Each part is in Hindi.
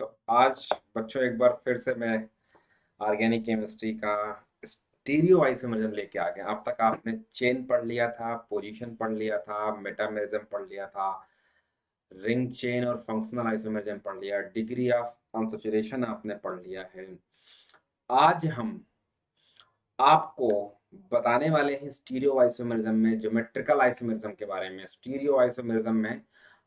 तो आज बच्चों एक बार फिर से मैं ऑर्गेनिक केमिस्ट्री का स्टीरियो आइसोमरिज्म लेके आ गया। अब तक आपने चेन पढ़ लिया था, पोजीशन पढ़ लिया था, मेटामेरिज्म पढ़ लिया था, रिंग चेन और फंक्शनल आइसोमरिज्म पढ़ लिया, डिग्री ऑफ अनसैचुरेशन आपने पढ़ लिया है। आज हम आपको बताने वाले हैं स्टीरियो आइसोमरिज्म में ज्योमेट्रिकल आइसोमरिज्म के बारे में। स्टीरियो आइसोमरिज्म में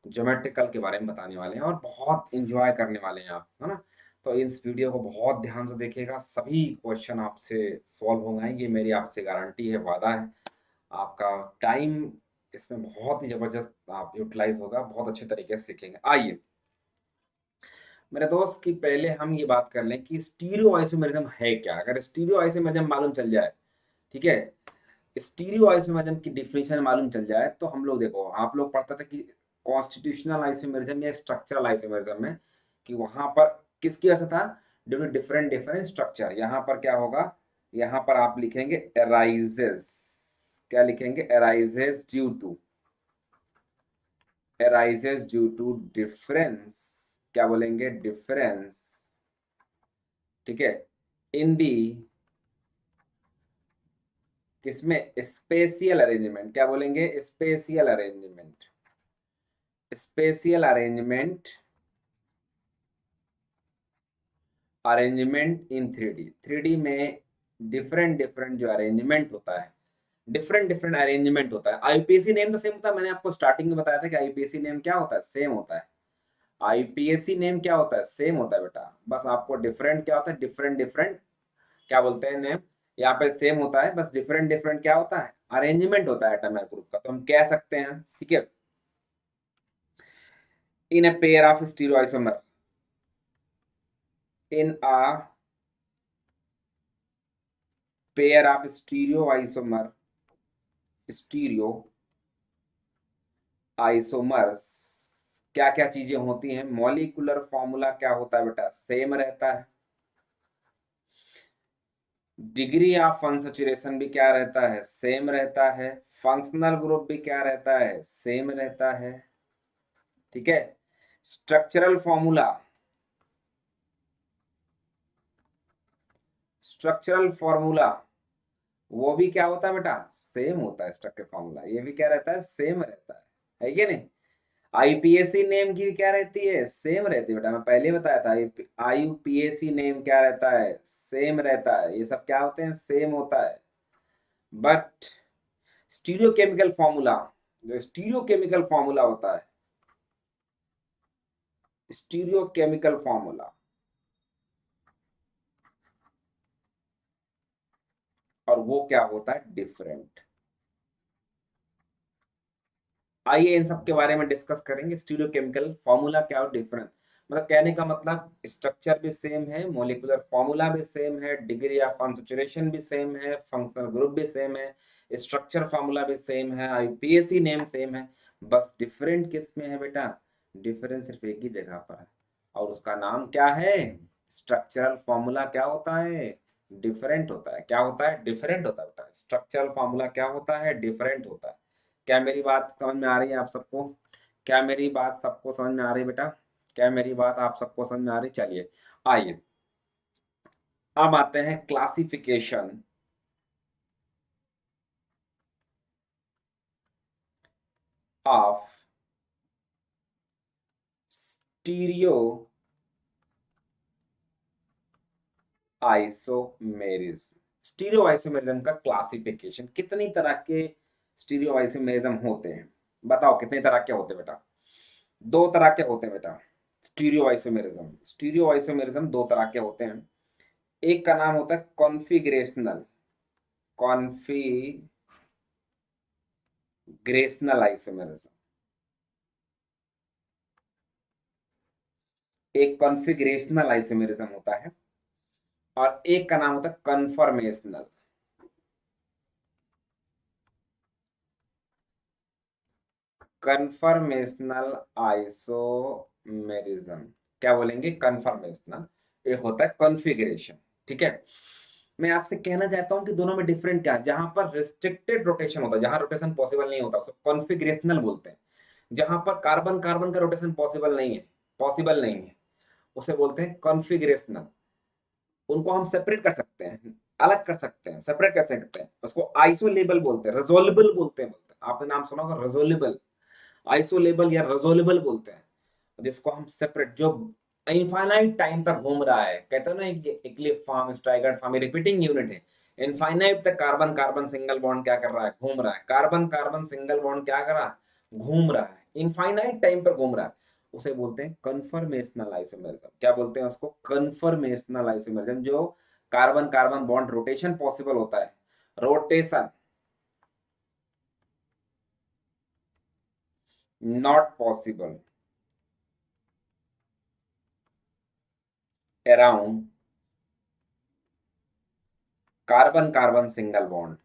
ज्योमेट्रिकल के बारे में बताने वाले हैं और बहुत इंजॉय करने वाले हैं आप, है ना। तो इस वीडियो को बहुत ध्यान से देखिएगा, सभी क्वेश्चन आपसे सॉल्व होंगे, ये मेरी आपसे गारंटी है, वादा है। आपका टाइम इसमें बहुत ही जबरदस्त आप यूटिलाइज होगा, बहुत अच्छे तरीके से सीखेंगे। आइए मेरे दोस्त की पहले हम ये बात कर लें कि स्टीरियो आइसोमरिज्म है क्या। अगर स्टीरियो आइसोमरिज्म मालूम चल जाए, ठीक है, स्टीरियो आइसोमरिज्म की डिफिनेशन मालूम चल जाए तो हम लोग, देखो आप लोग पढ़ता था कि कॉन्स्टिट्यूशनल आइसोमरिज्म या स्ट्रक्चरल आइसोमरिज्म में कि वहां पर किसकी वजह से था, due to different different structure. यहाँ पर क्या होगा, यहाँ पर आप लिखेंगे अराइजेस, क्या लिखेंगे, अराइजेस ड्यू टू डिफरेंस, क्या बोलेंगे, डिफरेंस, ठीक है, इन दी, किसमें, स्पेशियल अरेंजमेंट, क्या बोलेंगे, spatial arrangement, spatial arrangement, arrangement in three D में डिफरेंट डिफरेंट जो अरेंजमेंट होता है, डिफरेंट डिफरेंट अरेंजमेंट होता है। आईपीएससी नेम तो सेम होता है, मैंने आपको स्टार्टिंग में बताया था कि आईपीएससी नेम क्या होता है, सेम होता है। आईपीएससी नेम क्या होता है, सेम होता है बेटा, बस आपको डिफरेंट क्या होता है, डिफरेंट डिफरेंट क्या बोलते हैं नेम, यहाँ पे सेम होता है, बस डिफरेंट डिफरेंट क्या होता है, अरेंजमेंट होता है एटम ग्रुप का। तो हम कह सकते हैं, ठीक है, इन a pair of stereoisomer, in a pair of stereoisomer, stereoisomers, क्या क्या चीजें होती हैं, मॉलिक्यूलर फॉर्मूला क्या होता है बेटा, सेम रहता है। डिग्री ऑफ अनसैचुरेशन भी क्या रहता है, सेम रहता है। फंक्शनल ग्रुप भी क्या रहता है, सेम रहता है, ठीक है। स्ट्रक्चरल फॉर्मूला, स्ट्रक्चरल फॉर्मूला वो भी क्या होता है बेटा, सेम होता है। स्ट्रक्चर फॉर्मूला ये भी क्या रहता है, सेम रहता है कि नहीं। आईपीएससी नेम की भी क्या रहती है, सेम रहती है बेटा, मैं पहले ही बताया था। आईयूपीएससी नेम क्या रहता है, सेम रहता है। ये सब क्या होते हैं, सेम होता है। बट स्टीरियोकेमिकल फॉर्मूला, जो स्टीरियोकेमिकल फॉर्मूला होता है, स्टीरियोकेमिकल फॉर्मूला, और वो क्या होता है, डिफरेंट। आइए इन सब के बारे में डिस्कस करेंगे। स्टीरियोकेमिकल फॉर्मूला क्या और डिफरेंस, मतलब कहने का मतलब स्ट्रक्चर भी सेम है, मॉलिक्यूलर फॉर्मूला भी सेम है, डिग्री ऑफ कॉन्सेंट्रेशन भी सेम है, फंक्शनल ग्रुप भी सेम है, स्ट्रक्चर फॉर्मूला भी सेम है, आईपीएससी नेम सेम है। बस डिफरेंट किस में है बेटा, डिफरेंस सिर्फ एक ही जगह पर है, और उसका नाम क्या है, स्ट्रक्चरल फॉर्मूला क्या होता है, डिफरेंट होता है। क्या होता है, डिफरेंट होता है बेटा। स्ट्रक्चरल फॉर्मूला क्या होता है, डिफरेंट होता है। क्या मेरी बात समझ में आ रही है आप सबको, क्या मेरी बात सबको समझ में आ रही है बेटा, क्या मेरी बात आप सबको समझ में आ रही, चलिए आइए अब आते हैं classification of stereo isomerism. Stereo isomerism का क्लासिफिकेशन, कितनी तरह के स्टीरियो आइसोमेरिज्म होते हैं, बताओ कितने तरह के होते हैं बेटा, दो तरह के होते हैं बेटा। स्टीरियो आइसोमेरिज्म दो तरह के होते हैं। एक का नाम होता है कॉन्फिगरेशनल, कॉन्फिगरेशनल आइसोमेरिज्म, एक कॉन्फिगरेशनल आइसोमेरिज्म होता है, और एक का नाम होता है कन्फर्मेशनल। कन्फर्मेशनल आइसोमेरिज्म, क्या बोलेंगे, कन्फर्मेशनल, एक होता है कॉन्फ़िगरेशन, ठीक है। मैं आपसे कहना चाहता हूं कि दोनों में डिफरेंट क्या है। जहां पर रिस्ट्रिक्टेड रोटेशन होता है, जहां रोटेशन पॉसिबल नहीं होता, उसको कॉन्फ़िगरेशनल बोलते हैं। जहां पर कार्बन कार्बन का रोटेशन पॉसिबल नहीं है, पॉसिबल नहीं है, उसे बोलते हैं कॉन्फ़िगरेशनल। उनको हम सेपरेट कर सकते हैं, अलग कर सकते हैं, सेपरेट कर सकते हैं। उसको आइसोलेबल बोलते हैं, रिजोल्वेबल बोलते हैं। आपने नाम सुना होगा रिजोल्वेबल, आइसोलेबल या रिजोल्वेबल बोलते हैं, जिसको हम सेपरेट, जो इनफाइनाइट टाइम तक घूम रहा है। कहते हैं ना, एक क्लिफ फॉर्म, स्ट्राइगर्ड फॉर्म, रिपीटिंग यूनिट है। इनफाइनाइट तक कार्बन कार्बन सिंगल बॉन्ड क्या कर रहा है, घूम रहा है। कार्बन कार्बन सिंगल बॉन्ड क्या कर रहा है, घूम रहा है, इनफाइनाइट टाइम पर घूम रहा है। उसे बोलते हैं कन्फर्मेशनल आइसोमेरिज्म। क्या बोलते हैं उसको, कन्फर्मेशनल आइसोमेरिज्म। जो carbon carbon bond rotation possible होता है, rotation not possible around carbon carbon single bond.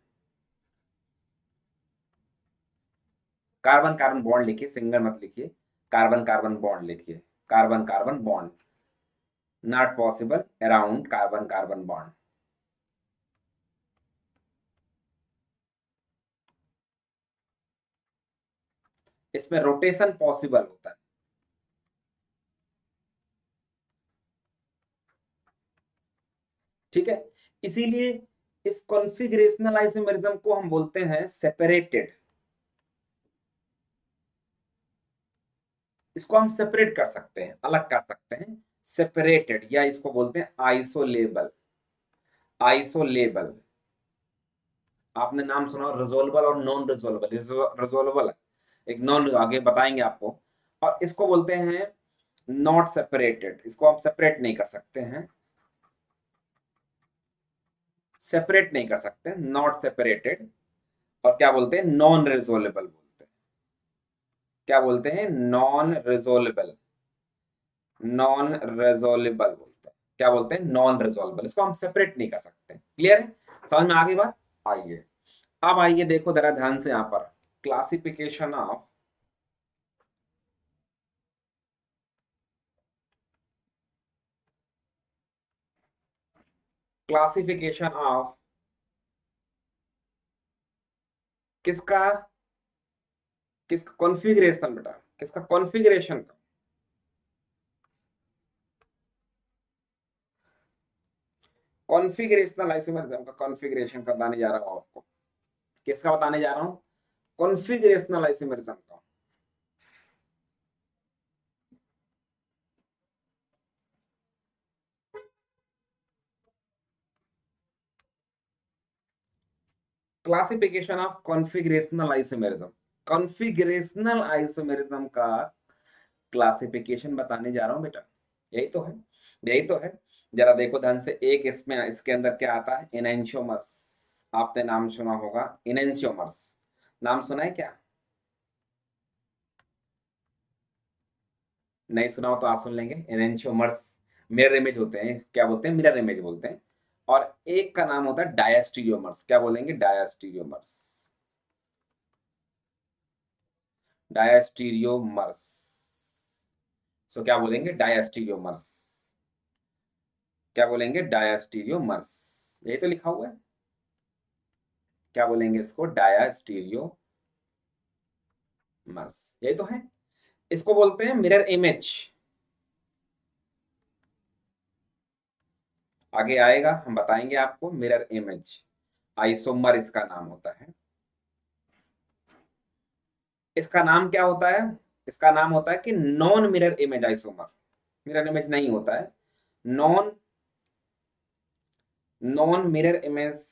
Carbon carbon bond लिखिए, सिंगल मत लिखिए, कार्बन कार्बन बॉन्ड लिखिए। Carbon carbon bond not possible around carbon carbon bond. इसमें रोटेशन पॉसिबल होता है। ठीक है, इसीलिए इस कॉन्फ़िगरेशनल आइसोमेरिज्म को हम बोलते हैं सेपरेटेड। इसको हम सेपरेट कर सकते हैं, अलग कर सकते हैं, सेपरेटेड, या इसको बोलते हैं आइसोलेबल। आइसोलेबल, आपने नाम सुना रिजोल्वेबल और नॉन रिजोल्वेबल। रिजोल्वेबल एक, नॉन आगे बताएंगे आपको। और इसको बोलते हैं नॉट सेपरेटेड, इसको हम सेपरेट नहीं कर सकते हैं, सेपरेट नहीं कर सकते, नॉट सेपरेटेड। और क्या बोलते हैं, नॉन रिजोल्वेबल बोलते हैं। क्या बोलते हैं, नॉन रिजोल्वेबल, नॉन रिजोल्वेबल बोलते हैं। क्या बोलते हैं, नॉन रिजोल्वेबल। इसको हम सेपरेट नहीं कर सकते। क्लियर है, समझ में आ गई बात। आइए, अब आइए देखो जरा ध्यान से यहाँ पर, क्लासिफिकेशन ऑफ, क्लासिफिकेशन ऑफ किसका, किसका कॉन्फ़िगरेशन बेटा, किसका कॉन्फ़िगरेशन का। कॉन्फ़िगरेशनल आइसोमेरिज्म का कॉन्फ़िगरेशन का बताने जा रहा हूं आपको। किसका बताने जा रहा हूं, कॉन्फ़िगरेशनल आइसोमेरिज्म का। Classification of configurational isomerism. Configurational isomerism का क्लासिफिकेशन बताने जा रहा हूं बेटा। यही तो है, यही तो है। जरा देखो ध्यान से, एक इसमें, इसके अंदर क्या आता है, इनेंशियोमर्स। आपने नाम सुना होगा इनेंशियोमर्स, नाम सुना है क्या, नहीं सुना हो तो आप सुन लेंगे। इनेंशियोमर्स मिरर इमेज होते हैं, क्या बोलते हैं, मिरर इमेज बोलते हैं। और एक का नाम होता है डायस्टीरियोमर्स। क्या बोलेंगे, डायस्टीरियोमर्स, डायस्टीरियोमर्स। सो क्या बोलेंगे, डायस्टीरियोमर्स। क्या बोलेंगे, डायस्टीरियोमर्स। यही तो लिखा हुआ है। क्या बोलेंगे इसको, डायस्टीरियोमर्स, यही तो है। इसको बोलते हैं मिरर इमेज। आगे आएगा, हम बताएंगे आपको, मिरर इमेज आइसोमर इसका नाम होता है। इसका नाम क्या होता है, इसका नाम होता है कि non mirror image isomer. Mirror image नहीं होता है, non, non mirror image,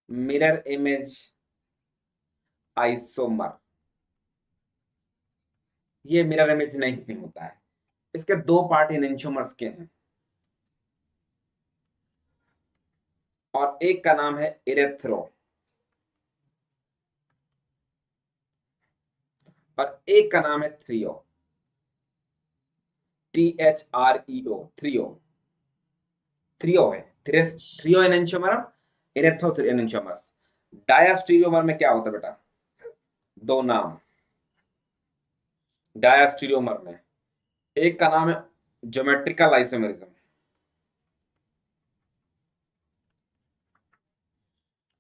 mirror image isomer, ये मिरर इमेज नहीं होता है। इसके दो पार्ट इनेंशियोमर्स के हैं, और एक का नाम है इरेथ्रो, और एक का नाम है थ्रियो, THREO, थ्रियो। थ्रियो है, थ्रियो एनेंशियोमर, इरेथ्रो एनेंशियोमर्स। डायास्टीरियोमर में क्या होता है बेटा, दो नाम, डायास्टीरियोमर में एक का नाम है ज्योमेट्रिकल आइसोमेरिज्म,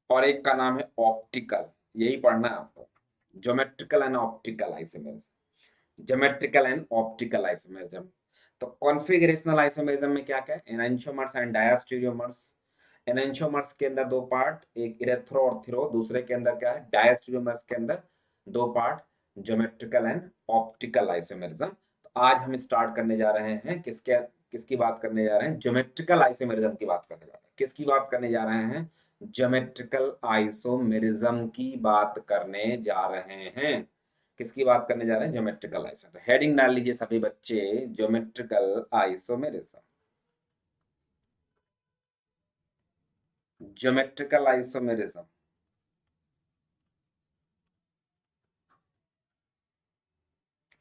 और एक का नाम है ऑप्टिकल। यही पढ़ना है आपको, geometrical and optical isomerism, geometrical and optical isomerism. तो कॉन्फिगरेशनल आइसोमेरिज्म में क्या क्या है, एनांशियोमर्स एंड डायस्टेरियोमर्स। एनांशियोमर्स के अंदर दो पार्ट, एक इरेथ्रो और थ्रो, दूसरे के अंदर क्या है, डायस्टेरियोमर्स के अंदर दो part, geometrical and optical isomerism. तो आज हम स्टार्ट करने जा रहे हैं किसके किसकी बात करने जा रहे हैं, ज्योमेट्रिकल आइसोमेरिज्म की बात करने जा रहे हैं। किसकी बात करने जा रहे हैं, ज्योमेट्रिकल आइसोमेरिज्म की बात करने जा रहे हैं। किसकी बात करने जा रहे हैं, ज्योमेट्रिकल आइसोमेरिज्म। हेडिंग डाल लीजिए सभी बच्चे, ज्योमेट्रिकल आइसोमेरिज्म, ज्योमेट्रिकल आइसोमेरिज्म।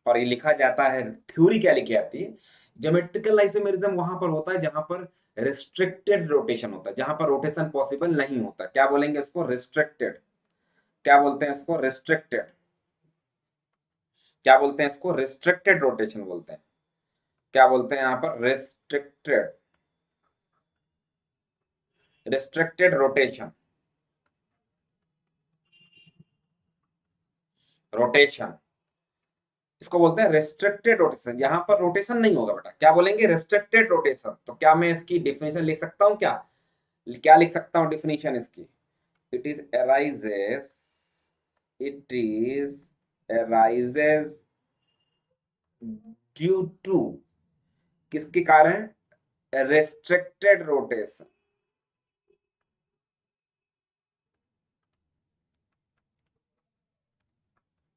और ये लिखा जाता है, थ्योरी क्या लिखी जाती है, ज्योमेट्रिकल आइसोमेरिज्म वहां पर होता है जहां पर रिस्ट्रिक्टेड रोटेशन होता है, जहां पर रोटेशन पॉसिबल नहीं होता। क्या बोलेंगे इसको, रिस्ट्रिक्टेड। क्या बोलते हैं इसको, रिस्ट्रिक्टेड। क्या बोलते हैं इसको, रिस्ट्रिक्टेड रोटेशन बोलते हैं। क्या बोलते हैं यहाँ पर, रिस्ट्रिक्टेड, रिस्ट्रिक्टेड रोटेशन, रोटेशन इसको बोलते हैं रेस्ट्रिक्टेड रोटेशन, यहां पर रोटेशन नहीं होगा बेटा। क्या बोलेंगे, रेस्ट्रिक्टेड रोटेशन। तो क्या मैं इसकी डिफिनेशन लिख सकता हूं क्या, क्या लिख सकता हूं डिफिनेशन इसकी, it is arises, it is arises due to, किसके कारण, रेस्ट्रिक्टेड रोटेशन,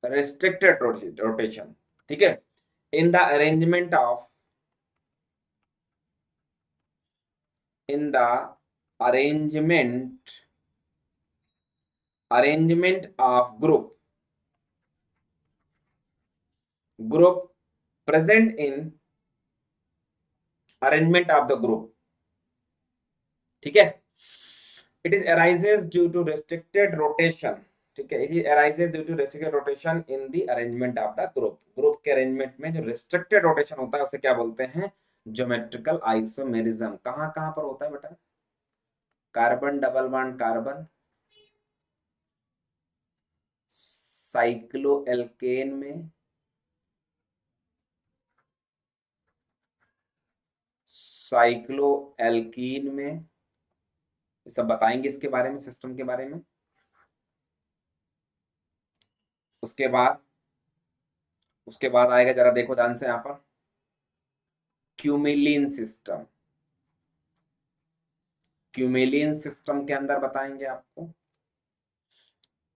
रेस्ट्रिक्टेड रोटेशन, ठीक है, in the arrangement of, in the arrangement, arrangement of group, group present in arrangement of the group, ठीक है। It is arises due to restricted rotation, ठीक है, it arises due to restricted rotation in the arrangement of the group. Group के अरेंजमेंट में जो restricted रोटेशन होता है उसे क्या बोलते हैं, ज्योमेट्रिकल आइसोमेरिज्म। कहां कहां पर होता है बेटा, carbon double bond carbon, cycloalkane में, साइक्लोएल्कीन में, ये सब बताएंगे इसके बारे में, सिस्टम के बारे में। उसके बाद, उसके बाद आएगा, जरा देखो ध्यान से यहाँ पर, क्यूमिलीन सिस्टम। क्यूमिलीन सिस्टम के अंदर बताएंगे आपको।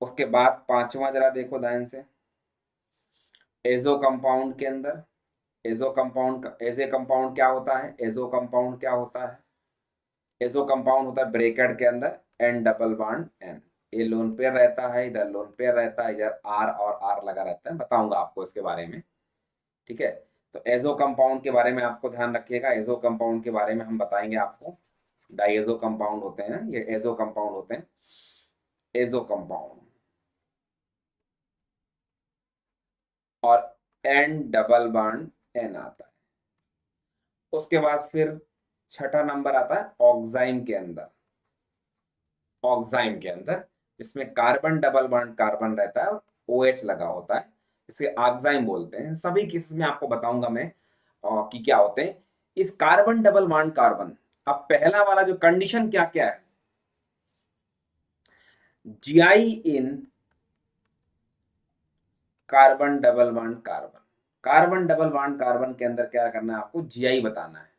उसके बाद पांचवा, जरा देखो ध्यान से, एजो कंपाउंड के अंदर, एजो कंपाउंड, एजे कंपाउंड क्या होता है, एजो कंपाउंड क्या होता है, एजो कंपाउंड होता है ब्रैकेट के अंदर एन डबल बॉन्ड एन, ये लोन पेयर रहता है, इधर लोन पेयर रहता है, इधर आर और आर लगा रहता है। बताऊंगा आपको इसके बारे में, ठीक है। तो एजो कंपाउंड के बारे में आपको ध्यान रखिएगा, एजो कंपाउंड के बारे में हम बताएंगे आपको। डाइएजो कंपाउंड होते हैं, ये एजो कंपाउंड होते हैं, एजो कंपाउंड। और एन डबल बॉन्ड एन आता है। उसके बाद फिर छठा नंबर आता है ऑक्साइम के अंदर, ऑक्साइम के अंदर जिसमें कार्बन डबल बॉन्ड कार्बन रहता है और OH लगा होता है, इसे ऑक्साइम बोलते हैं। सभी केसेस में आपको बताऊंगा मैं कि क्या होते हैं इस कार्बन डबल बॉन्ड कार्बन। अब पहला वाला जो कंडीशन क्या क्या है, GI in carbon double bond carbon, carbon double bond carbon के अंदर क्या करना है आपको, जीआई बताना है।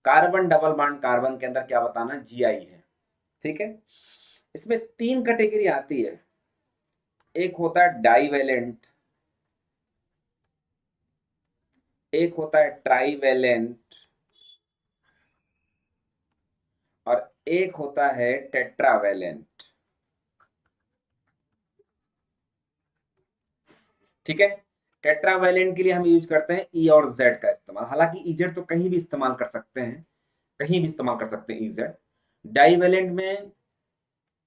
कार्बन डबल बॉन्ड कार्बन के अंदर क्या बताना है, जीआई है, ठीक है। इसमें तीन कैटेगरी आती है, एक होता है डाईवेलेंट, एक होता है ट्राईवेलेंट, और एक होता है टेट्रावेलेंट, ठीक है। टेट्रावेलेंट के लिए हम यूज करते हैं ई और जेड का इस्तेमाल, हालांकि इजेड तो कहीं भी इस्तेमाल कर सकते हैं, कहीं भी इस्तेमाल कर सकते हैं इजेड। डाईवेलेंट में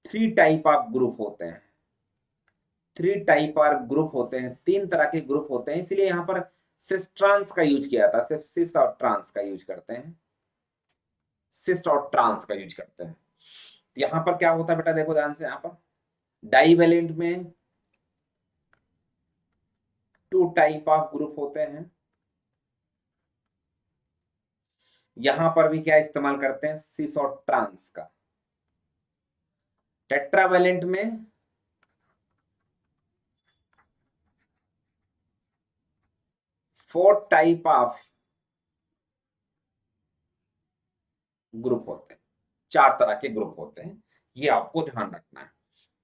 थ्री टाइप ऑफ ग्रुप होते हैं, थ्री टाइप ऑफ ग्रुप होते हैं, तीन तरह के ग्रुप होते हैं, इसलिए यहाँ पर सिस ट्रांस का यूज किया जाता है, सिर्फ सिस और ट्रांस का यूज करते हैं, सिस्ट और ट्रांस का यूज करते हैं। यहाँ पर क्या होता है बेटा, देखो ध्यान से, यहाँ पर डाईवेलेंट में टू टाइप ऑफ ग्रुप होते हैं। यहां पर भी क्या इस्तेमाल करते हैं, सिस और ट्रांस का। टेट्रावेलेंट में 4 टाइप ऑफ ग्रुप होते हैं, 4 तरह के ग्रुप होते हैं, ये आपको ध्यान रखना है।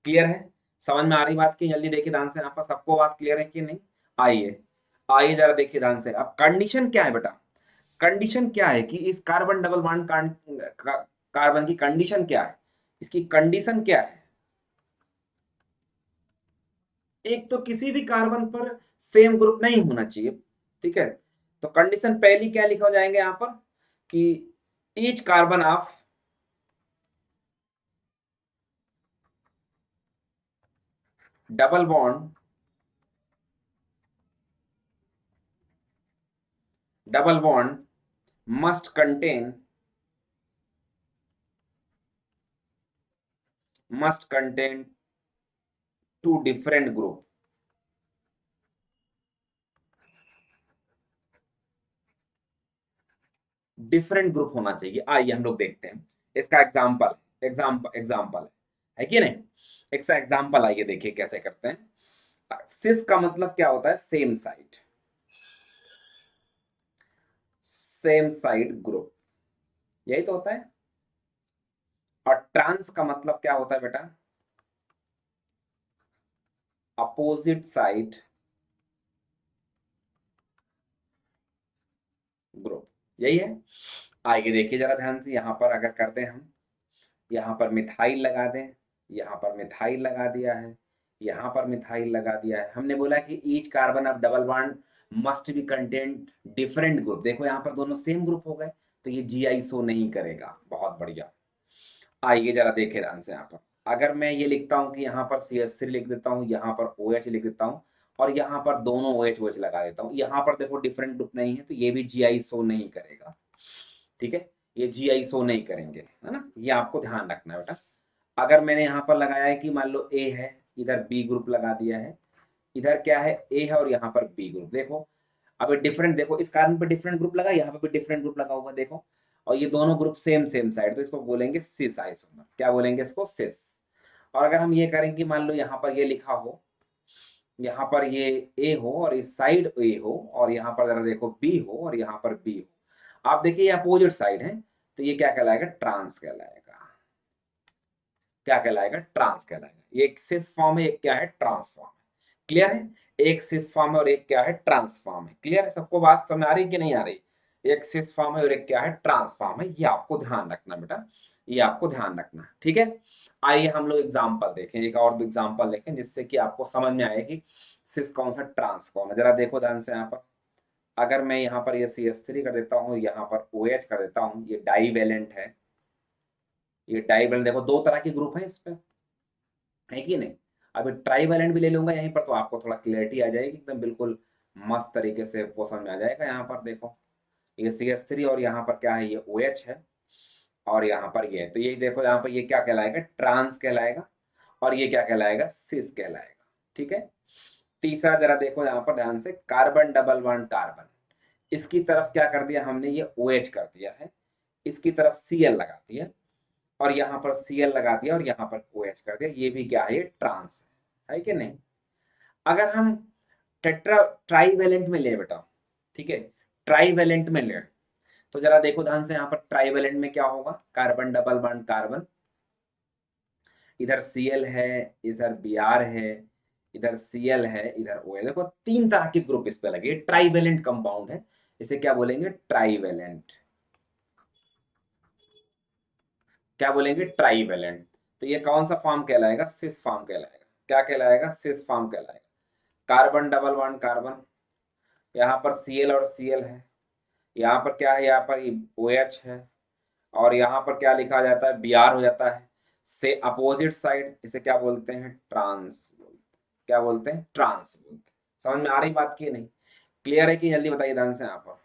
क्लियर है, समझ में आ रही बात की? जल्दी देखिए ध्यान से, यहाँ पर सबको बात क्लियर है कि नहीं? आइए आइए जरा देखिए ध्यान से। अब कंडीशन क्या है बेटा, कंडीशन क्या है कि इस कार्बन डबल बॉन्ड कार्बन की कंडीशन क्या है, इसकी कंडीशन क्या है? एक तो किसी भी कार्बन पर सेम ग्रुप नहीं होना चाहिए, ठीक है। तो कंडीशन पहली क्या लिखा हो जाएंगे यहां पर कि each carbon of double bond must contain two different group। Different group होना चाहिए। आइए हम लोग देखते हैं इसका एग्जाम्पल है कि नहीं। इसका एग्जाम्पल आइए देखिए कैसे करते हैं। सिस का मतलब क्या होता है, सेम साइड ग्रुप, यही तो होता है। और ट्रांस का मतलब क्या होता है बेटा, अपोजिट साइड ग्रुप, यही है। आइए देखिए जरा ध्यान से, यहां पर अगर करते हैं हम, यहाँ पर मिथाइल लगा दें, यहाँ पर मिथाइल लगा दिया है, यहाँ पर मिथाइल लगा दिया है। हमने बोला कि each carbon of double bond must be contain different group. देखो यहाँ पर दोनों सेम ग्रुप हो गए, तो ये जीआई शो नहीं करेगा। बहुत बढ़िया। आइए जरा देखें ध्यान से, यहाँ पर अगर मैं ये लिखता हूँ कि यहाँ पर CH3 लिख देता हूँ, यहाँ पर OH लिख देता हूँ, और यहाँ पर दोनों OH लगा देता हूँ, यहाँ पर देखो डिफरेंट ग्रुप नहीं है, तो ये भी जीआई शो नहीं करेगा, ठीक है। ये जीआई शो नहीं करेंगे, है ना, ये आपको ध्यान रखना है बेटा। अगर मैंने यहाँ पर लगाया है कि मान लो ए है, इधर बी ग्रुप लगा दिया है, इधर क्या है, ए है और यहाँ पर बी ग्रुप, देखो अब डिफरेंट, देखो इस कारण पे डिफरेंट ग्रुप लगा, यहाँ पे भी डिफरेंट ग्रुप लगा हुआ, देखो। और ये दोनों ग्रुप सेम साइड, तो इसको बोलेंगे सिस आइसोमर। क्या बोलेंगे इसको, सिस। और अगर हम ये करें कि मान लो यहाँ पर ये लिखा हो, यहाँ पर ये ए हो और इस साइड ए हो, और यहाँ पर जरा देखो बी हो और यहाँ पर बी हो, आप देखिए ये अपोजिट साइड है, तो ये क्या कहलाएगा, ट्रांस कहलाएगा। क्या कहलाएगा, ट्रांस कहलाएगा। एक सिस फॉर्म है, एक क्या है, ट्रांस फॉर्म है। क्लियर है, एक सिस फॉर्म है और एक क्या है, ट्रांस फॉर्म है। क्लियर है, सबको बात समझ आ रही कि नहीं आ रही? एक सिस फॉर्म है और एक क्या है, ट्रांस फॉर्म है। ये आपको ध्यान रखना बेटा, ये आपको ध्यान रखना, ठीक है। आइए हम लोग एग्जाम्पल देखें, एक और एग्जाम्पल देखें जिससे कि आपको समझ में आए कि सिस कौन सा, ट्रांस कौन है। जरा देखो ध्यान से यहाँ पर, अगर मैं यहाँ पर ये CH3 कर देता हूँ, यहाँ पर OH कर देता हूँ, ये डाईवेलेंट है, ये डाईवेलेंट, देखो दो तरह के ग्रुप है इस पे, है कि नहीं। अभी ट्राईवेलेंट भी ले लूंगा यहीं पर, तो आपको थोड़ा क्लियरिटी आ जाएगी, एकदम बिल्कुल मस्त तरीके से वो समझ में आ जाएगा। यहाँ पर देखो ये CH3 और यहाँ पर क्या है, ये OH है, और यहाँ पर ये है। तो ये देखो यहाँ पर ये क्या कहलाएगा, ट्रांस कहलाएगा, और ये क्या कहलाएगा, सिस कहलाएगा, ठीक है। तीसरा जरा देखो यहाँ पर ध्यान से, कार्बन डबल बॉन्ड कार्बन, इसकी तरफ क्या कर दिया हमने, ये OH कर दिया है, इसकी तरफ Cl लगा दिया, और यहाँ पर Cl लगा दिया, और यहाँ पर OH कर दिया, ये भी क्या है, ये ट्रांस है कि नहीं। अगर हम ट्राईवेलेंट में ले बेटा, ठीक है, ट्राईवेलेंट में ले, तो जरा देखो ध्यान से, यहाँ पर ट्राईवेलेंट में क्या होगा, कार्बन डबल बॉन्ड कार्बन, इधर Cl है, इधर Br है, इधर Cl है, इधर O है। देखो तीन तरह के ग्रुप इस पे लगे, ट्राईवेलेंट कंपाउंड है, इसे क्या बोलेंगे, ट्राईवेलेंट। क्या बोलेंगे, ट्राईवेलेंट। तो ये कौन सा फॉर्म कहलाएगा, सिस फॉर्म कहलाएगा। क्या कहलाएगा, सिस फॉर्म कहलाएगा। कार्बन डबल बॉन्ड कार्बन, यहाँ पर Cl और Cl है, यहाँ पर क्या है, यहाँ पर OH है, और यहाँ पर क्या लिखा जाता है, Br हो जाता है। से अपोजिट साइड, इसे क्या बोलते हैं, ट्रांस बोलते हैं। क्या बोलते हैं, ट्रांस बोलते हैं। समझ में आ रही बात की नहीं? क्लियर है कि जल्दी बताइए ध्यान से यहाँ पर।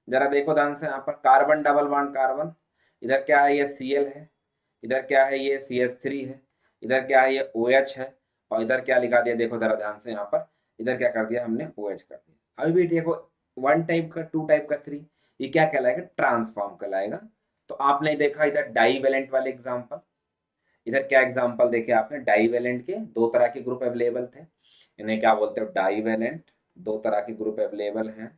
जरा देखो ध्यान से, यहाँ पर कार्बन डबल बॉन्ड कार्बन, इधर क्या है, ये Cl है, इधर क्या है, ये CH3 है, इधर क्या है, ये OH है, और इधर क्या लिखा दिया, देखो जरा ध्यान से यहाँ पर, इधर क्या कर दिया हमने, OH कर दिया। अभी भी देखो 1 टाइप का, 2 टाइप का, 3, ये क्या कहलाएगा, ट्रांसफॉर्म कहलाएगा। तो आपने देखा इधर डाईवेलेंट वाले एग्जाम्पल, इधर क्या एग्जाम्पल देखे आपने, डाईवेलेंट के 2 तरह के ग्रुप अवेलेबल थे, इन्हें क्या बोलते हो, डाईवेलेंट, 2 तरह के ग्रुप अवेलेबल हैं।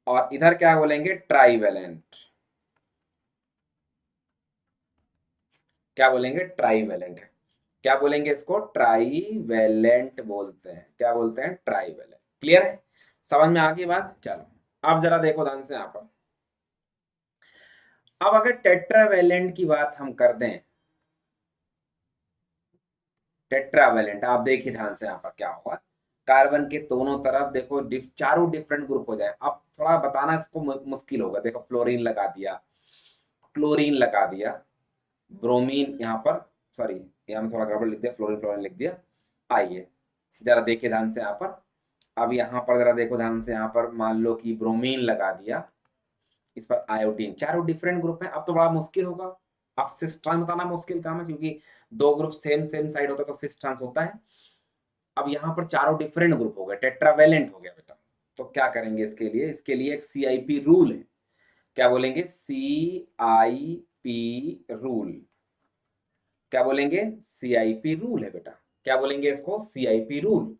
और इधर क्या बोलेंगे, ट्राईवेलेंट, क्या बोलेंगे, ट्राईवेलेंट है। क्या बोलेंगे इसको, ट्राईवेलेंट बोलते हैं, क्या बोलते हैं, ट्राईवेलेंट। क्लियर है, समझ में आ गई बात। चलो अब जरा देखो ध्यान से यहाँ पर, अब अगर टेट्रावेलेंट की बात हम कर दें, टेट्रावेलेंट, आप देखिए ध्यान से यहाँ पर क्या होगा, कार्बन के दोनों तरफ देखो चारों डिफरेंट ग्रुप हो जाए। अब थोड़ा बताना इसको मुश्किल होगा, देखो फ्लोरीन लगा दिया, क्लोरीन लगा दिया, ब्रोमीन यहाँ पर, सॉरी यहाँ में थोड़ा गड़बड़ लिख दिया, फ्लोरीन फ्लोरीन लिख दिया। आइए जरा देखिए ध्यान से यहाँ पर, अब यहाँ पर जरा देखो ध्यान से, यहाँ पर मान लो कि ब्रोमीन लगा दिया, इस पर आयोडीन, चारों डिफरेंट ग्रुप हैं। अब तो बड़ा मुश्किल होगा, अब सिस ट्रांस बताना मुश्किल काम है, क्योंकि 2 ग्रुप सेम सेम साइड होता है तो सिस ट्रांस होता है। अब यहाँ पर चारों डिफरेंट ग्रुप हो गए, टेट्रावेलेंट हो गया बेटा। तो क्या करेंगे इसके लिए, इसके लिए एक CIP रूल है, क्या बोलेंगे, CIP रूल, क्या बोलेंगे, CIP रूल है बेटा, क्या बोलेंगे इसको, CIP रूल।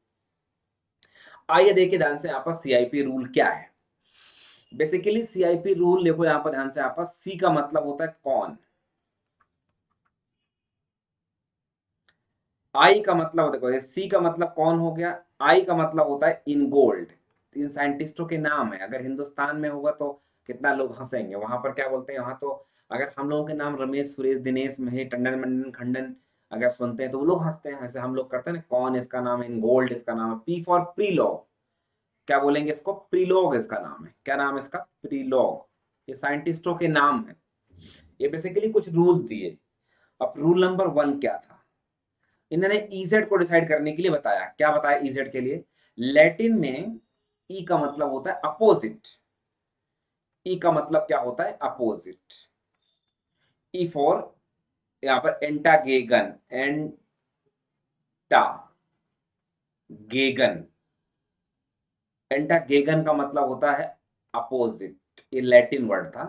आइए देखिए ध्यान से यहाँ पर CIP रूल क्या है। बेसिकली CIP रूल देखो यहाँ पर ध्यान से, यहाँ पर C का मतलब होता है कौन, I का मतलब देखो, ये C का मतलब कौन हो गया, I का मतलब होता है इन गोल्ड। इन साइंटिस्टों के नाम है, अगर हिंदुस्तान में होगा तो कितना लोग हंसेंगे, वहां पर क्या बोलते हैं, वहां तो अगर हम लोगों के नाम रमेश, सुरेश, दिनेश, महेश, टंडन, मंडन, खंडन अगर सुनते हैं तो वो लोग हंसते हैं, ऐसे हम लोग करते हैं ना, कौन इसका नाम है, इन गोल्ड इसका नाम है, P फॉर प्रीलॉग, क्या बोलेंगे इसको, प्रीलॉग इसका नाम है, क्या नाम है इसका, प्रीलॉग। ये साइंटिस्टों के नाम है, ये बेसिकली कुछ रूल्स दिए। अब रूल नंबर 1 क्या था, इन्होंने इजेड को डिसाइड करने के लिए बताया, क्या बताया इजेड के लिए, लैटिन में ई का मतलब होता है अपोजिट, ई का मतलब क्या होता है, अपोजिट। ई फॉर, यहां पर एंटागेगन, एंटा गेगन, एंटागेगन का मतलब होता है अपोजिट, ये लैटिन वर्ड था,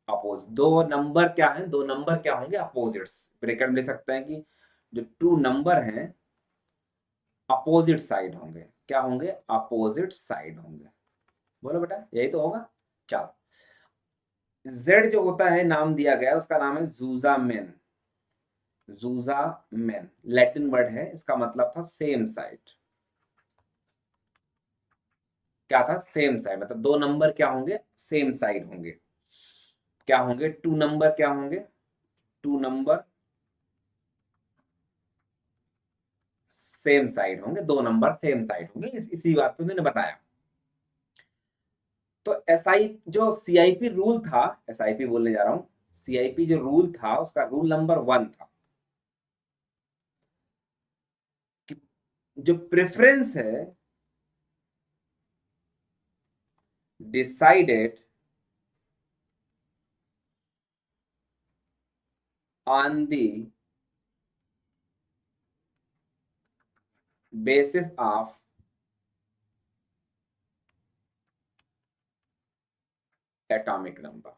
अपोजिट। 2 नंबर क्या है, 2 नंबर क्या होंगे, अपोजिट्स, ब्रैकेट में लिख सकते हैं कि जो 2 नंबर हैं अपोजिट साइड होंगे, क्या होंगे, अपोजिट साइड होंगे। बोलो बेटा यही तो होगा। चलो, जेड जो होता है नाम दिया गया उसका नाम है जूजामेन, जूजामेन लैटिन वर्ड है, इसका मतलब था सेम साइड, क्या था, सेम साइड, मतलब 2 नंबर क्या होंगे, सेम साइड होंगे, क्या होंगे, 2 नंबर क्या होंगे, 2 नंबर सेम साइड होंगे, 2 नंबर सेम साइड होंगे, इसी बात पे मैंने बताया। तो SI जो CIP रूल था, SIP बोलने जा रहा हूं, CIP जो रूल था उसका रूल नंबर 1 था कि जो प्रेफरेंस है decided on the basis of atomic number.